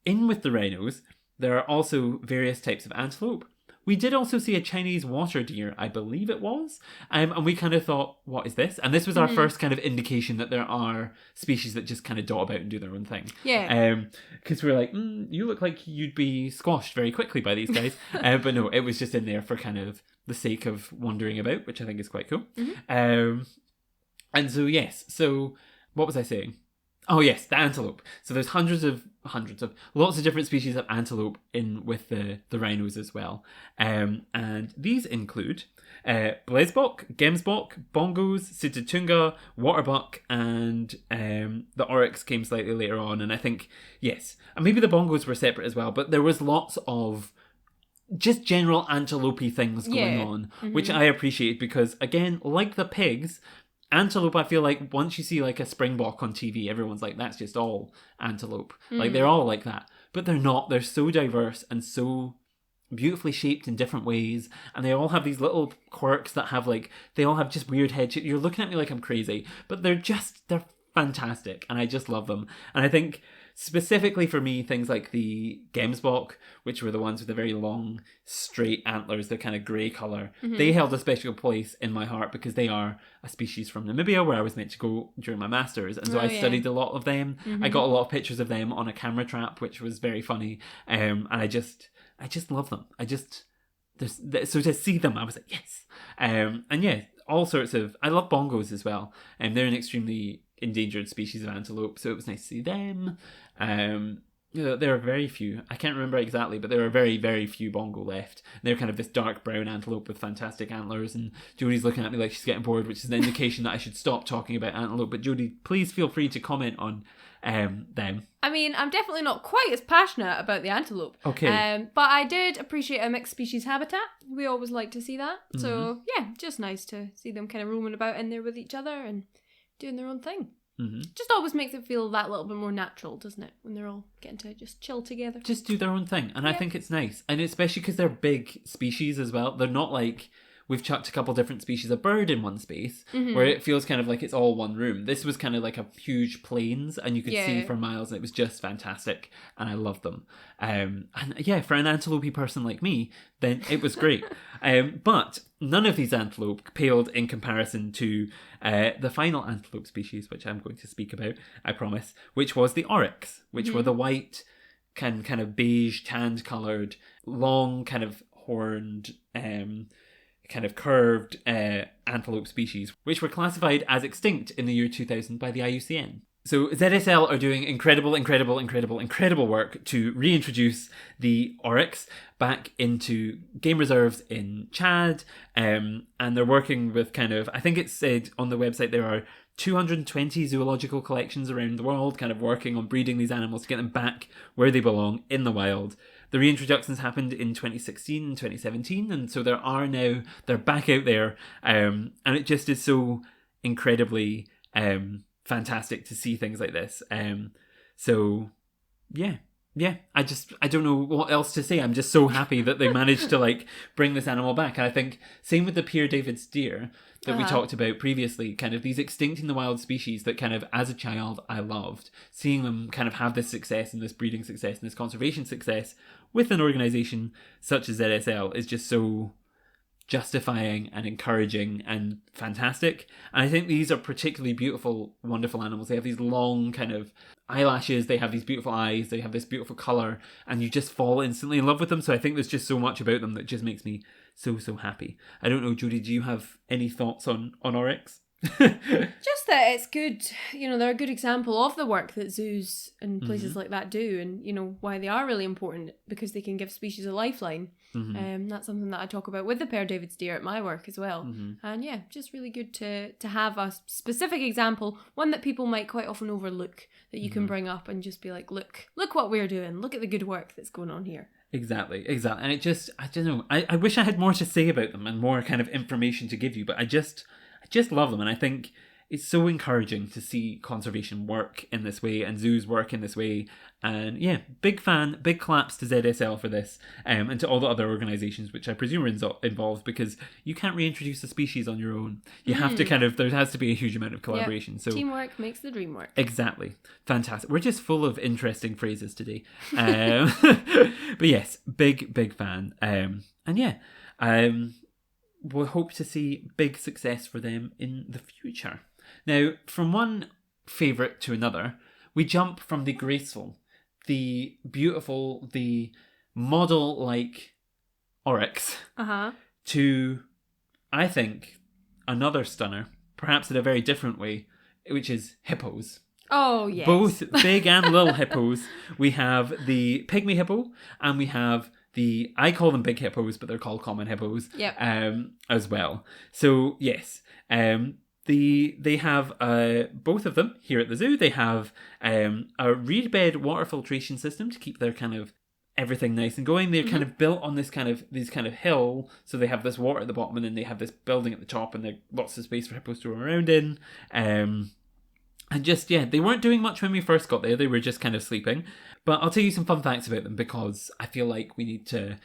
in with the rhinos, there are also various types of antelope. We did also see a Chinese water deer, I believe it was. And we kind of thought, what is this? And this was our first kind of indication that there are species that just kind of dot about and do their own thing. Yeah. Because we were like, you look like you'd be squashed very quickly by these guys. But no, it was just in there for kind of the sake of wandering about, which I think is quite cool. And so, yes. So, what was I saying? Oh yes, the antelope. So there's hundreds of lots of different species of antelope in with the rhinos as well. And these include Blesbok, Gemsbok, Bongos, Sitatunga, Waterbuck, and the Oryx came slightly later on. And I think, yes, and maybe the Bongos were separate as well, but there was lots of just general antelope-y things going on, which I appreciate because, again, like the pigs, antelope, I feel like once you see like a springbok on TV, everyone's like, that's just all antelope. Like they're all like that. But they're not. They're so diverse and so beautifully shaped in different ways. And they all have these little quirks that have like, they all have just weird head shape. You're looking at me like I'm crazy. But they're fantastic. And I just love them. And I think specifically for me, things like the Gemsbok, which were the ones with the very long, straight antlers, the kind of grey colour, they held a special place in my heart because they are a species from Namibia where I was meant to go during my masters, and so I studied a lot of them. I got a lot of pictures of them on a camera trap, which was very funny, and I just love them. So to see them, I was like, yes. And yeah, all sorts of, I love bongos as well, and they're an extremely endangered species of antelope, so it was nice to see them. There are very few, I can't remember exactly, but there are very, very few bongo left. They're kind of this dark brown antelope with fantastic antlers, and Jodi's looking at me like she's getting bored, which is an indication that I should stop talking about antelope. But Jodi, please feel free to comment on them. I mean, I'm definitely not quite as passionate about the antelope. Okay. But I did appreciate a mixed species habitat. We always like to see that. So yeah, just nice to see them kind of roaming about in there with each other and doing their own thing. Just always makes it feel that little bit more natural, doesn't it? When they're all getting to just chill together. Just do their own thing. And I think it's nice. And especially because they're big species as well. They're not like we've chucked a couple different species of bird in one space where it feels kind of like it's all one room. This was kind of like a huge plains and you could see for miles, and it was just fantastic. And I loved them. And yeah, for an antelope person like me, then it was great. But none of these antelope paled in comparison to the final antelope species, which I'm going to speak about, I promise, which was the Oryx, which were the white, kind of beige, tanned coloured, long, kind of horned, kind of curved antelope species, which were classified as extinct in the year 2000 by the IUCN. So ZSL are doing incredible work to reintroduce the Oryx back into game reserves in Chad, and they're working with kind of, I think it said on the website there are 220 zoological collections around the world kind of working on breeding these animals to get them back where they belong in the wild. The reintroductions happened in 2016 and 2017, and so they're back out there, and it just is so incredibly fantastic to see things like this. So yeah, I don't know what else to say. I'm just so happy that they managed to like bring this animal back. And I think same with the Pierre David's deer that we talked about previously, kind of these extinct in the wild species that kind of as a child I loved. Seeing them kind of have this success and this breeding success and this conservation success with an organisation such as ZSL is just so justifying and encouraging and fantastic. And I think these are particularly beautiful, wonderful animals. They have these long kind of eyelashes, they have these beautiful eyes, they have this beautiful colour, and you just fall instantly in love with them. So I think there's just so much about them that just makes me so happy. I don't know, Jodi, do you have any thoughts on Oryx? Just that it's good, they're a good example of the work that zoos and places like that do, and why they are really important, because they can give species a lifeline. That's something that I talk about with the Pear David's deer at my work as well. And yeah, just really good to have a specific example, one that people might quite often overlook, that you can bring up and just be like, look what we're doing, look at the good work that's going on here. Exactly. And it just, I don't know, I wish I had more to say about them and more kind of information to give you, but I just love them, and I think it's so encouraging to see conservation work in this way and zoos work in this way. And yeah, big fan, big claps to ZSL for this, and to all the other organisations which I presume are involved, because you can't reintroduce a species on your own. You have to there has to be a huge amount of collaboration. So teamwork makes the dream work. Exactly. Fantastic. We're just full of interesting phrases today. But yes, big fan. And yeah, we'll hope to see big success for them in the future. Now, from one favourite to another, we jump from the graceful, the beautiful, the model-like Oryx to, I think, another stunner, perhaps in a very different way, which is hippos. Oh, yes. Both big and little hippos. We have the pygmy hippo, and we have I call them big hippos, but they're called common hippos. As well. So yes, they have both of them here at the zoo. They have a reed bed water filtration system to keep their kind of everything nice and going. They're kind of built on this kind of hill, so they have this water at the bottom, and then they have this building at the top, and there's lots of space for hippos to roam around in. And just, they weren't doing much when we first got there. They were just kind of sleeping. But I'll tell you some fun facts about them, because I feel like we need to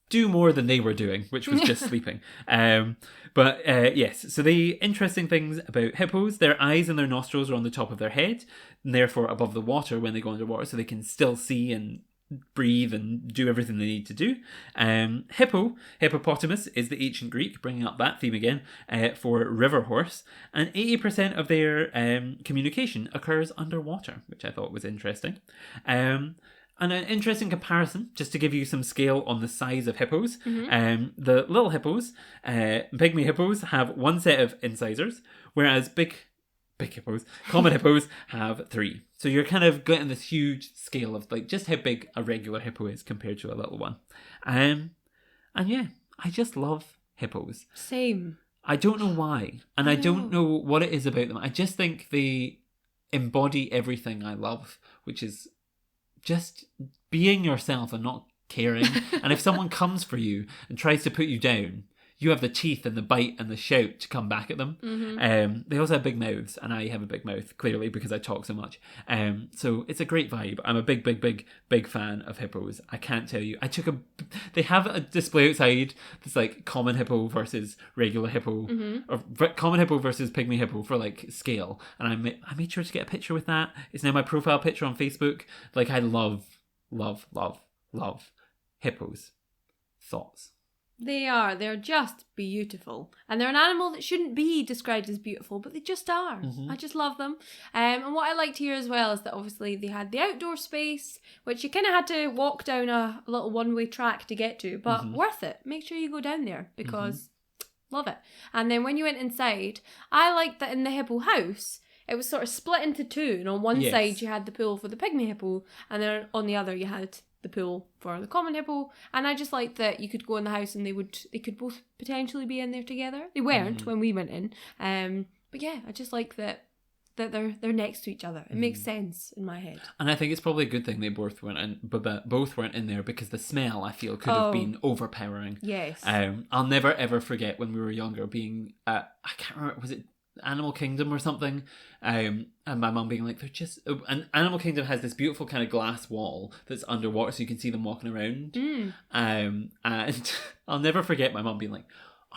do more than they were doing, which was just sleeping. Yes, so the interesting things about hippos, their eyes and their nostrils are on the top of their head, and therefore above the water when they go underwater, so they can still see and breathe and do everything they need to do. Hippopotamus is the ancient Greek, bringing up that theme again, for river horse, and 80% of their communication occurs underwater, which I thought was interesting. And an interesting comparison, just to give you some scale on the size of hippos. The little hippos, pygmy hippos, have one set of incisors, whereas big hippos, common hippos, have 3. So you're kind of getting this huge scale of like just how big a regular hippo is compared to a little one. And yeah, I just love hippos. Same. I don't know why, and I don't know what it is about them. I just think they embody everything I love, which is just being yourself and not caring. And if someone comes for you and tries to put you down, you have the teeth and the bite and the shout to come back at them. They also have big mouths, and I have a big mouth, clearly, because I talk so much. So it's a great vibe. I'm a big fan of hippos. I can't tell you. They have a display outside that's like common hippo versus regular hippo, or common hippo versus pygmy hippo for like scale. And I made sure to get a picture with that. It's now my profile picture on Facebook. Like, I love hippos. Thoughts? They're just beautiful, and they're an animal that shouldn't be described as beautiful, but they just are. I just love them. And what I liked here as well is that obviously they had the outdoor space, which you kind of had to walk down a little one-way track to get to, but worth it. Make sure you go down there, because love it. And then when you went inside, I liked that in the hippo house, it was sort of split into 2, and on one side you had the pool for the pygmy hippo, and then on the other you had the pool for the common hippo. And I just liked that you could go in the house and they could both potentially be in there together. They weren't when we went in, but yeah, I just like that they're next to each other. It makes sense in my head, and I think it's probably a good thing they both weren't in, but both weren't in there, because the smell, I feel, could have been overpowering. Yes. I'll never ever forget when we were younger being I can't remember, was it Animal Kingdom or something, and my mum being like, they're just, and Animal Kingdom has this beautiful kind of glass wall that's underwater, so you can see them walking around. And I'll never forget my mum being like,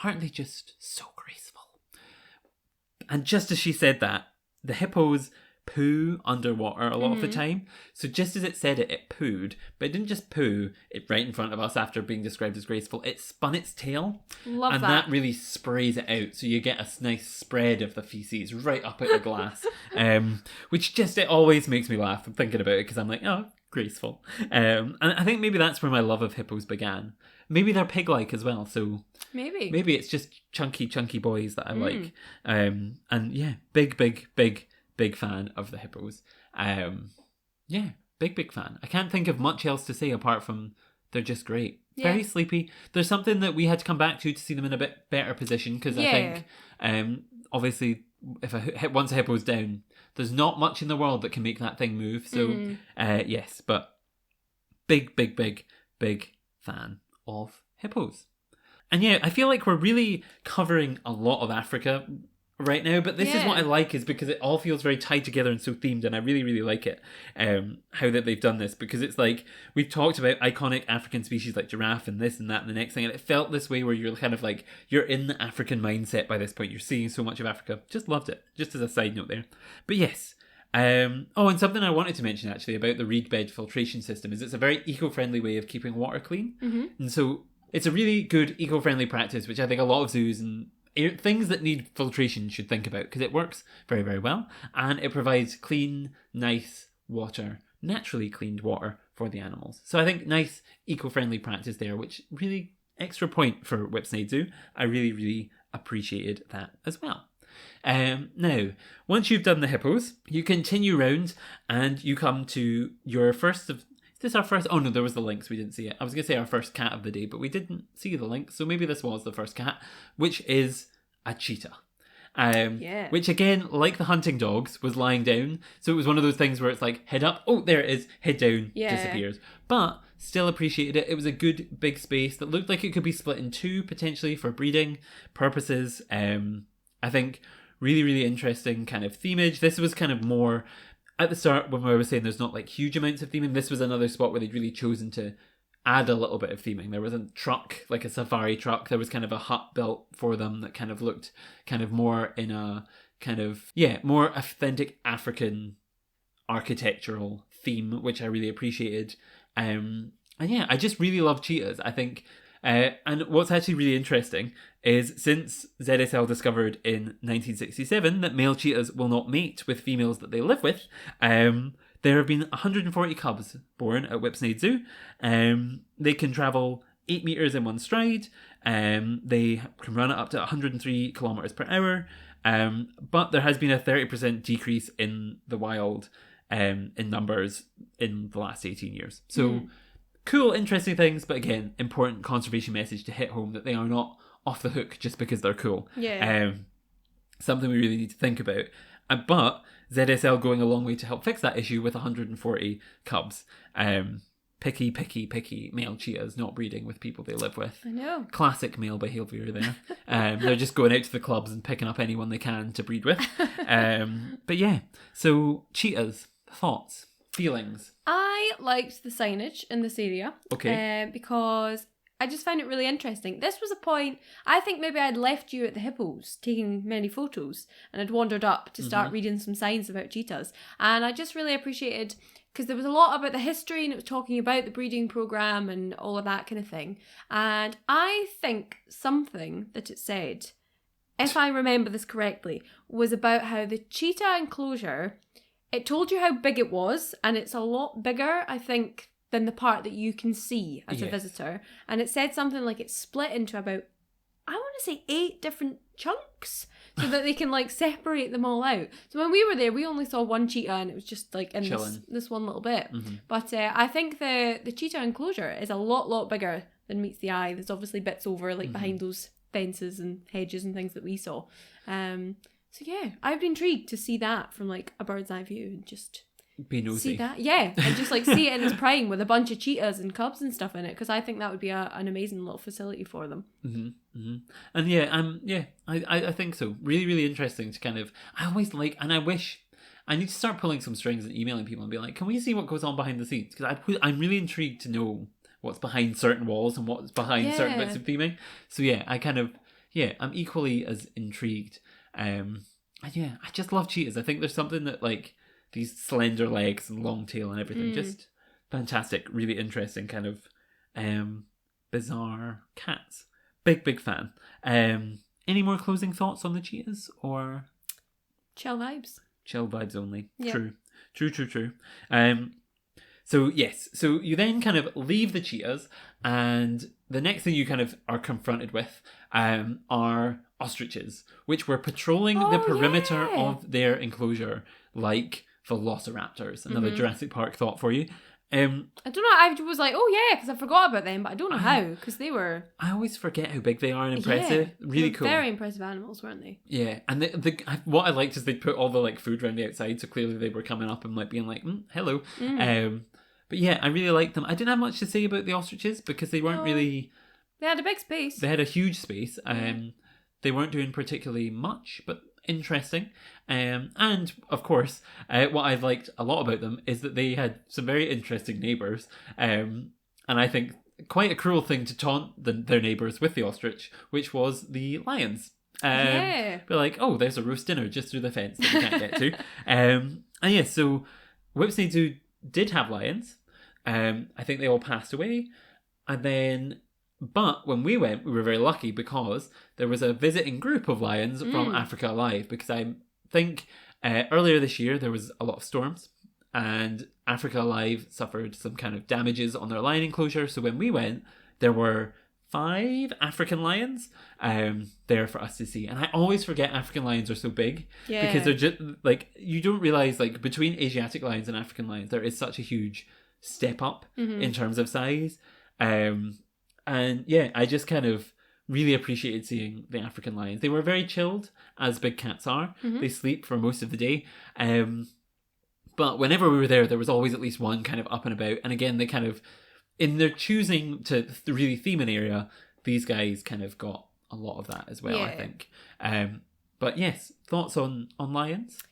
aren't they just so graceful? And just as she said that, the hippos poo underwater a lot of the time. So just as it said it, it pooed, but it didn't just poo it right in front of us after being described as graceful. It spun its tail. Love and that. that really sprays it out. So you get a nice spread of the feces right up at the glass. Which just, it always makes me laugh thinking about it because I'm like, oh, graceful. And I think maybe that's where my love of hippos began. Maybe they're pig-like as well, so maybe it's just chunky boys that I like. And yeah, big fan of the hippos. Yeah, big fan. I can't think of much else to say apart from they're just great. Very sleepy. There's something that we had to come back to see them in a bit better position because I think, obviously, if once a hippo's down, there's not much in the world that can make that thing move. So, yes, but big fan of hippos. And yeah, I feel like we're really covering a lot of Africa right now, but this is what I like, is because it all feels very tied together and so themed, and I really like it, how that they've done this, because it's like we've talked about iconic African species like giraffe and this and that and the next thing, and it felt this way where you're kind of like, you're in the African mindset by this point, you're seeing so much of Africa. Just loved it, just as a side note there. But yes, and something I wanted to mention actually about the reed bed filtration system is it's a very eco-friendly way of keeping water clean. And so it's a really good eco-friendly practice, which I think a lot of zoos and things that need filtration should think about, because it works very well, and it provides clean, nice water, naturally cleaned water for the animals. So I think nice eco-friendly practice there, which really extra point for Whipsnade Zoo. I really appreciated that as well. Now, once you've done the hippos, you continue round and you come to your first of... Is this our first? Oh no, there was the lynx. We didn't see it. I was going to say our first cat of the day, but we didn't see the lynx. So maybe this was the first cat, which is a cheetah. Which again, like the hunting dogs, was lying down. So it was one of those things where it's like, head up. Oh, there it is. Head down. Disappears. But still appreciated it. It was a good big space that looked like it could be split in two potentially for breeding purposes. I think really interesting kind of themage. This was kind of more... At the start, when I was saying there's not like huge amounts of theming, this was another spot where they'd really chosen to add a little bit of theming. There was a truck, like a safari truck. There was kind of a hut built for them that kind of looked kind of more in a kind of, more authentic African architectural theme, which I really appreciated. And yeah, I just really love cheetahs. I think... and what's actually really interesting is since ZSL discovered in 1967 that male cheetahs will not mate with females that they live with, there have been 140 cubs born at Whipsnade Zoo. They can travel 8 meters in one stride. They can run at up to 103 kilometers per hour. But there has been a 30% decrease in the wild in numbers in the last 18 years. So... Cool, interesting things, but again, important conservation message to hit home that they are not off the hook just because they're cool. Something we really need to think about. But ZSL going a long way to help fix that issue with 140 cubs. Picky male cheetahs not breeding with people they live with. I know. Classic male behaviour there. They're just going out to the clubs and picking up anyone they can to breed with. But yeah, so cheetahs, thoughts? Feelings? I liked the signage in this area. Okay. Because I just found it really interesting. This was a point, I think maybe I'd left you at the hippos taking many photos and I'd wandered up to start reading some signs about cheetahs. And I just really appreciated, because there was a lot about the history and it was talking about the breeding program and all of that kind of thing. And I think something that it said, if I remember this correctly, was about how the cheetah enclosure... It told you how big it was, and it's a lot bigger, I think, than the part that you can see as a visitor. And it said something like it's split into about, I want to say 8 different chunks, so that they can like separate them all out. So when we were there, we only saw one cheetah, and it was just like in this one little bit. But I think the cheetah enclosure is a lot bigger than meets the eye. There's obviously bits over like behind those fences and hedges and things that we saw. So yeah, I'd be intrigued to see that from like a bird's eye view and just be nosy. See that, and just like see it in its prime with a bunch of cheetahs and cubs and stuff in it, because I think that would be an amazing little facility for them. And I think so. Really interesting to kind of. I always like, and I wish I need to start pulling some strings and emailing people and be like, can we see what goes on behind the scenes? Because I'm really intrigued to know what's behind certain walls and what's behind certain bits of theming. So yeah, I'm equally as intrigued. I just love cheetahs. I think there's something that like these slender legs and long tail and everything. Just fantastic, really interesting kind of bizarre cats. Big fan. Any more closing thoughts on the cheetahs, or Chill vibes. Chill vibes only? Yep. True. So yes, so you then kind of leave the cheetahs, and the next thing you kind of are confronted with are ostriches, which were patrolling the perimeter of their enclosure like velociraptors. Another Jurassic Park thought for you. I don't know, I was like, oh yeah, because I forgot about them, but I don't know how, because they were... I always forget how big they are and impressive. Really cool. Very impressive animals, weren't they? Yeah, and what I liked is they put all the like food around the outside, so clearly they were coming up and like being like, hello. But yeah, I really liked them. I didn't have much to say about the ostriches because they weren't really... They had a big space. They had a huge space. They weren't doing particularly much, but interesting. And of course, what I liked a lot about them is that they had some very interesting neighbours. And I think quite a cruel thing to taunt their neighbours with the ostrich, which was the lions. Be like, oh, there's a roast dinner just through the fence that you can't get to. And yeah, so Whipsnade Zoo did have lions. I think they all passed away. And then, but when we went, we were very lucky because there was a visiting group of lions from Africa Alive, because I think earlier this year there was a lot of storms and Africa Alive suffered some kind of damages on their lion enclosure. So when we went, there were 5 African lions there for us to see. And I always forget African lions are so big because they're just like, you don't realize like between Asiatic lions and African lions, there is such a huge step up in terms of size. And yeah, I just kind of really appreciated seeing the African lions. They were very chilled, as big cats are. They sleep for most of the day. But whenever we were there, there was always at least one kind of up and about. And again, they kind of, in their choosing to really theme an area, these guys kind of got a lot of that as well, I think. But yes, thoughts on lions?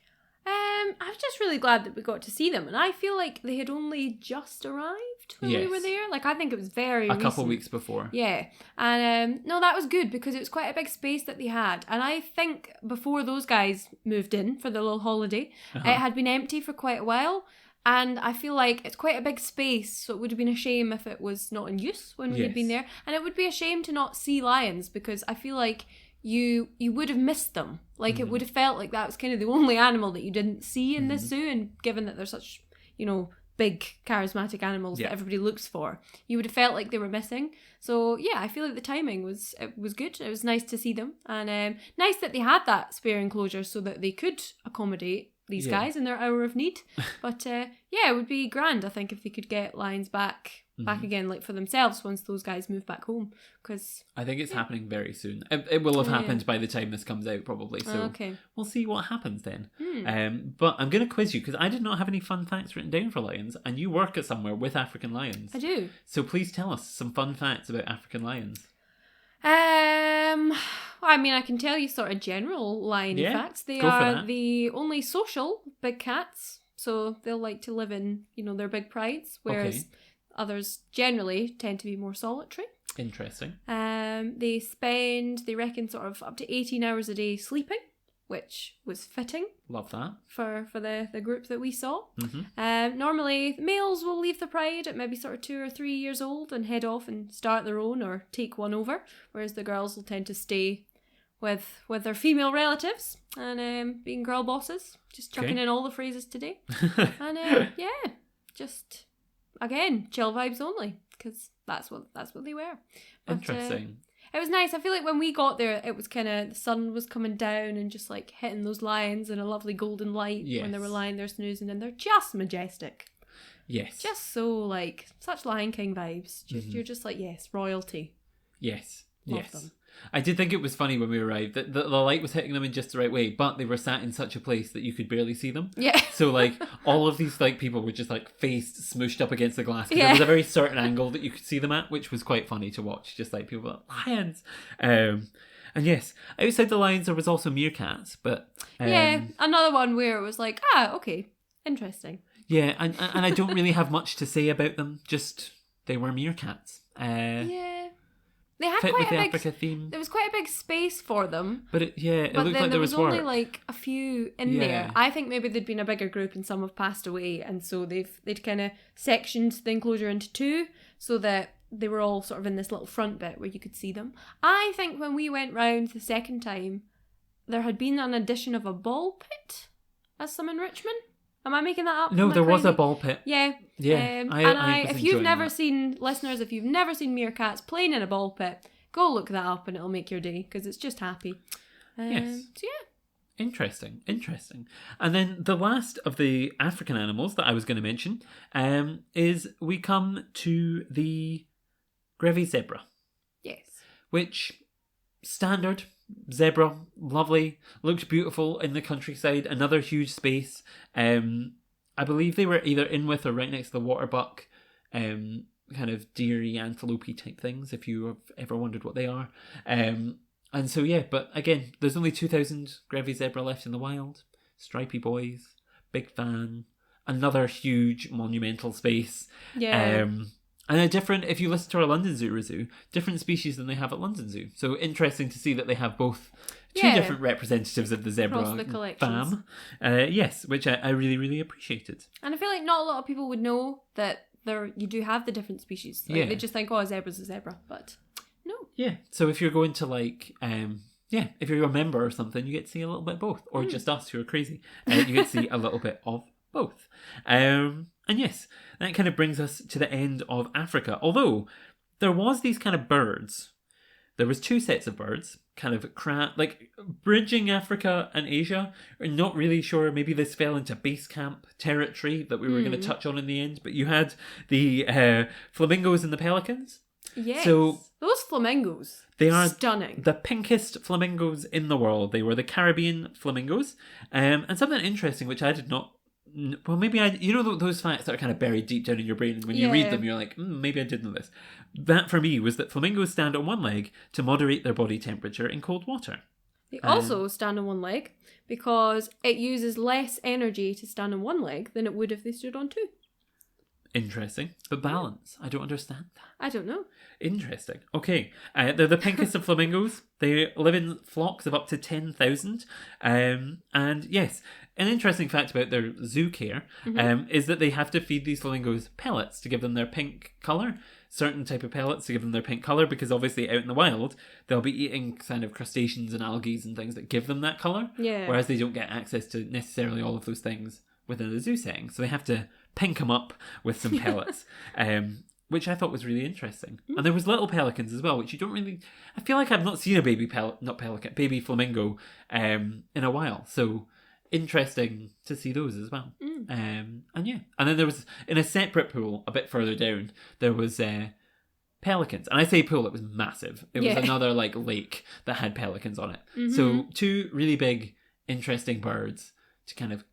I was just really glad that we got to see them, and I feel like they had only just arrived when we were there. Like, I think it was very recent. Couple weeks before. Yeah. And no, that was good because it was quite a big space that they had. And I think before those guys moved in for their little holiday, it had been empty for quite a while. And I feel like it's quite a big space, so it would have been a shame if it was not in use when we had been there. And it would be a shame to not see lions, because I feel like you would have missed them. Like, it would have felt like that was kind of the only animal that you didn't see in this zoo, and given that they're such, big, charismatic animals that everybody looks for, you would have felt like they were missing. So, yeah, I feel like the timing was good. It was nice to see them, and nice that they had that spare enclosure so that they could accommodate these guys in their hour of need. But, yeah, it would be grand, I think, if they could get lions back again, like for themselves, once those guys move back home. Because I think it's happening very soon. It will have happened by the time this comes out, probably. So we'll see what happens then. But I'm going to quiz you, because I did not have any fun facts written down for lions, and you work at somewhere with African lions. I do. So please tell us some fun facts about African lions. I mean, I can tell you sort of general lion facts. They are the only social big cats, so they'll like to live in, their big prides, whereas others generally tend to be more solitary. Interesting. They reckon sort of up to 18 hours a day sleeping, which was fitting. Love that. For the group that we saw. Normally, males will leave the pride at maybe sort of 2 or 3 years old and head off and start their own or take one over, whereas the girls will tend to stay with their female relatives and being girl bosses. Just chucking in all the phrases today. And just, again, chill vibes only, because that's what they were. But, interesting. It was nice. I feel like when we got there, it was kind of, the sun was coming down and just like hitting those lions in a lovely golden light when they were lying there snoozing, and they're just majestic. Yes. Just so like, such Lion King vibes. You're just like, yes, royalty. Yes. Love them. I did think it was funny when we arrived that the light was hitting them in just the right way, but they were sat in such a place that you could barely see them. Yeah. So like all of these like people were just like faced smooshed up against the glass. There was a very certain angle that you could see them at, which was quite funny to watch. Just like people like, lions. And yes, outside the lions there was also meerkats, but another one where it was like, okay, interesting. Yeah, and I don't really have much to say about them. Just they were meerkats. They had fit quite with the a big Africa theme. There was quite a big space for them. But it But looked then like there was work. only like a few in Yeah. there. I think maybe there'd been a bigger group and some have passed away, and so they'd kind of sectioned the enclosure into two so that they were all sort of in this little front bit where you could see them. I think when we went round the second time, there had been an addition of a ball pit as some enrichment. Am I making that up? No, Am I there was a crazy? ball pit. Yeah. Yeah, I was if you've enjoying never that. seen, listeners, if you've never seen meerkats playing in a ball pit, go look that up and it'll make your day because it's just happy. Yes. So yeah. Interesting. And then the last of the African animals that I was going to mention is we come to the Grevy zebra, Yes. which standard zebra, lovely, looked beautiful in the countryside, another huge space. I believe they were either in with or right next to the Waterbuck, kind of deery, antelope type things, if you have ever wondered what they are. And so, yeah, but again, there's only 2,000 Grevy zebra left in the wild. Stripy boys, big fan, another huge monumental space. Yeah. And a different, if you listen to our London Zoo ReZOO, different species than they have at London Zoo. So interesting to see that they have both two different representatives of the zebra Across the collections. fam. Yes, which I really, really appreciated. And I feel like not a lot of people would know that you do have the different species. Like, Yeah. They just think, oh, a zebra's a zebra. But no. Yeah, so if you're going to like, if you're a member or something, you get to see a little bit of both. Or just us who are crazy. You get to see a little bit of both. And yes, that kind of brings us to the end of Africa. Although, there was these kind of birds. There was two sets of birds, kind of like bridging Africa and Asia. We're not really sure. Maybe this fell into Basecamp territory that we were going to touch on in the end. But you had the flamingos and the pelicans. Yes. So those flamingos, they are stunning. the pinkest flamingos in the world. They were the Caribbean flamingos. And something interesting, which I did not... Well, maybe those facts that are kind of buried deep down in your brain, and when you read them, you're like, maybe I did know this. That, for me, was that flamingos stand on one leg to moderate their body temperature in cold water. They also stand on one leg because it uses less energy to stand on one leg than it would if they stood on two. Interesting. But balance. I don't understand that. I don't know. Interesting. Okay. They're the pinkest of flamingos. They live in flocks of up to 10,000. And yes, an interesting fact about their zoo care is that they have to feed these flamingos pellets to give them their pink colour. Certain type of pellets to give them their pink colour, because obviously out in the wild, they'll be eating kind of crustaceans and algae and things that give them that colour. Yeah. Whereas they don't get access to necessarily all of those things within the zoo setting. So they have to pink them up with some pellets, which I thought was really interesting. And there was little pelicans as well, which you don't really... I feel like I've not seen a baby baby flamingo in a while. So interesting to see those as well. And yeah. And then there was, in a separate pool, a bit further down, there was... pelicans. And I say pool, it was massive. It was another like lake that had pelicans on it. So two really big, interesting birds to kind of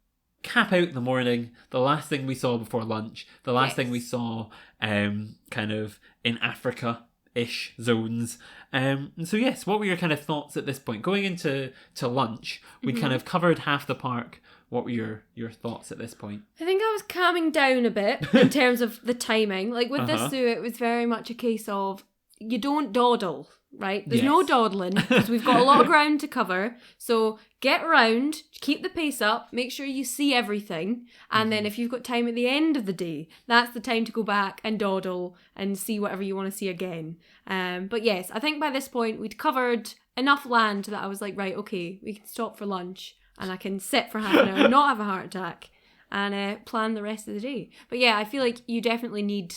cap out the morning. The last thing we saw before lunch. The last thing we saw kind of in Africa-ish zones. And so yes, what were your kind of thoughts at this point? Going into lunch, we kind of covered half the park. What were your thoughts at this point? I think I was calming down a bit in terms of the timing. Like with this zoo, it was very much a case of you don't dawdle, right? There's no dawdling because we've got a lot of ground to cover. So get around, keep the pace up, make sure you see everything. And then if you've got time at the end of the day, that's the time to go back and dawdle and see whatever you want to see again. But yes, I think by this point we'd covered enough land that I was like, right, okay, we can stop for lunch. And I can sit for half an hour, not have a heart attack, and plan the rest of the day. But yeah, I feel like you definitely need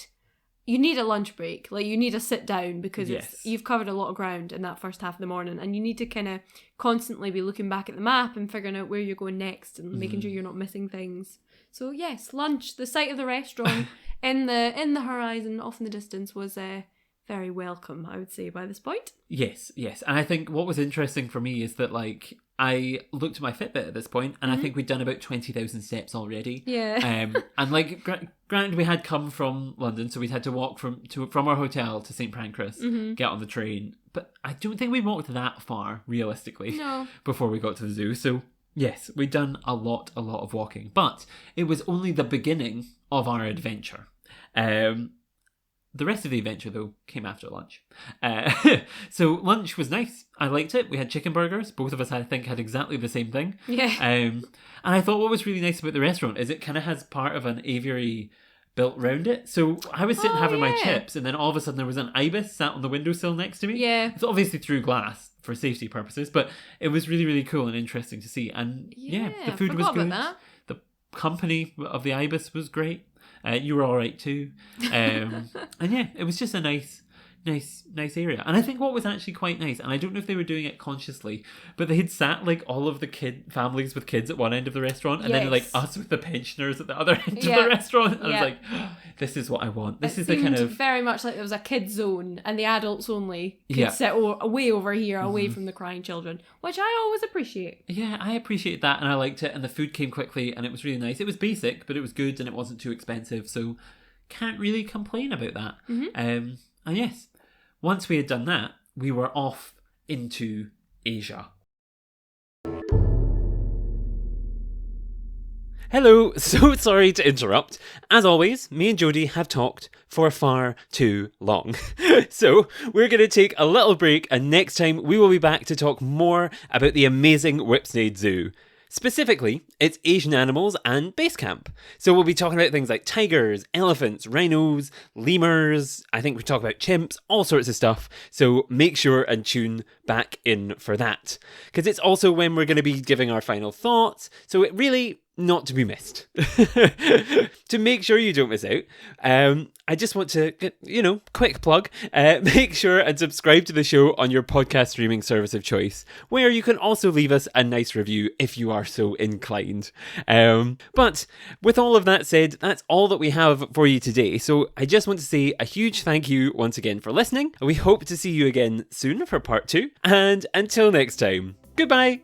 a lunch break. Like you need a sit down because you've covered a lot of ground in that first half of the morning, and you need to kind of constantly be looking back at the map and figuring out where you're going next and making sure you're not missing things. So yes, lunch, the sight of the restaurant in the horizon off in the distance was very welcome, I would say, by this point. Yes. And I think what was interesting for me is that like I looked at my Fitbit at this point, and I think we'd done about 20,000 steps already. Yeah. And like, granted, we had come from London, so we'd had to walk from our hotel to St Pancras, get on the train. But I don't think we walked that far, realistically, before we got to the zoo. So yes, we'd done a lot of walking. But it was only the beginning of our adventure. The rest of the adventure, though, came after lunch. So lunch was nice. I liked it. We had chicken burgers. Both of us, I think, had exactly the same thing. Yeah. And I thought what was really nice about the restaurant is it kind of has part of an aviary built round it. So I was sitting having my chips, and then all of a sudden there was an ibis sat on the windowsill next to me. Yeah. It's obviously through glass for safety purposes, but it was really, really cool and interesting to see. And the food was good. The company of the ibis was great. You were all right too. And yeah, it was just a nice area. And I think what was actually quite nice, and I don't know if they were doing it consciously, but they had sat like all of the families with kids at one end of the restaurant, and then like us with the pensioners at the other end of the restaurant. And I was like, oh, this is what I want. This is the kind of very much like there was a kids zone and the adults only could sit way over here, away from the crying children, which I always appreciate. Yeah, I appreciate that, and I liked it, and the food came quickly, and it was really nice. It was basic, but it was good, and it wasn't too expensive, so can't really complain about that. And yes, once we had done that, we were off into Asia. Hello, so sorry to interrupt. As always, me and Jodi have talked for far too long. So we're going to take a little break, and next time we will be back to talk more about the amazing Whipsnade Zoo. Specifically, it's Asian animals and Basecamp. So we'll be talking about things like tigers, elephants, rhinos, lemurs. I think we talk about chimps, all sorts of stuff. So make sure and tune back in for that. Because it's also when we're going to be giving our final thoughts. So it really, not to be missed. To make sure you don't miss out, I just want to, quick plug, make sure and subscribe to the show on your podcast streaming service of choice, where you can also leave us a nice review if you are so inclined. But with all of that said, that's all that we have for you today. So I just want to say a huge thank you once again for listening. We hope to see you again soon for part 2. And until next time, goodbye.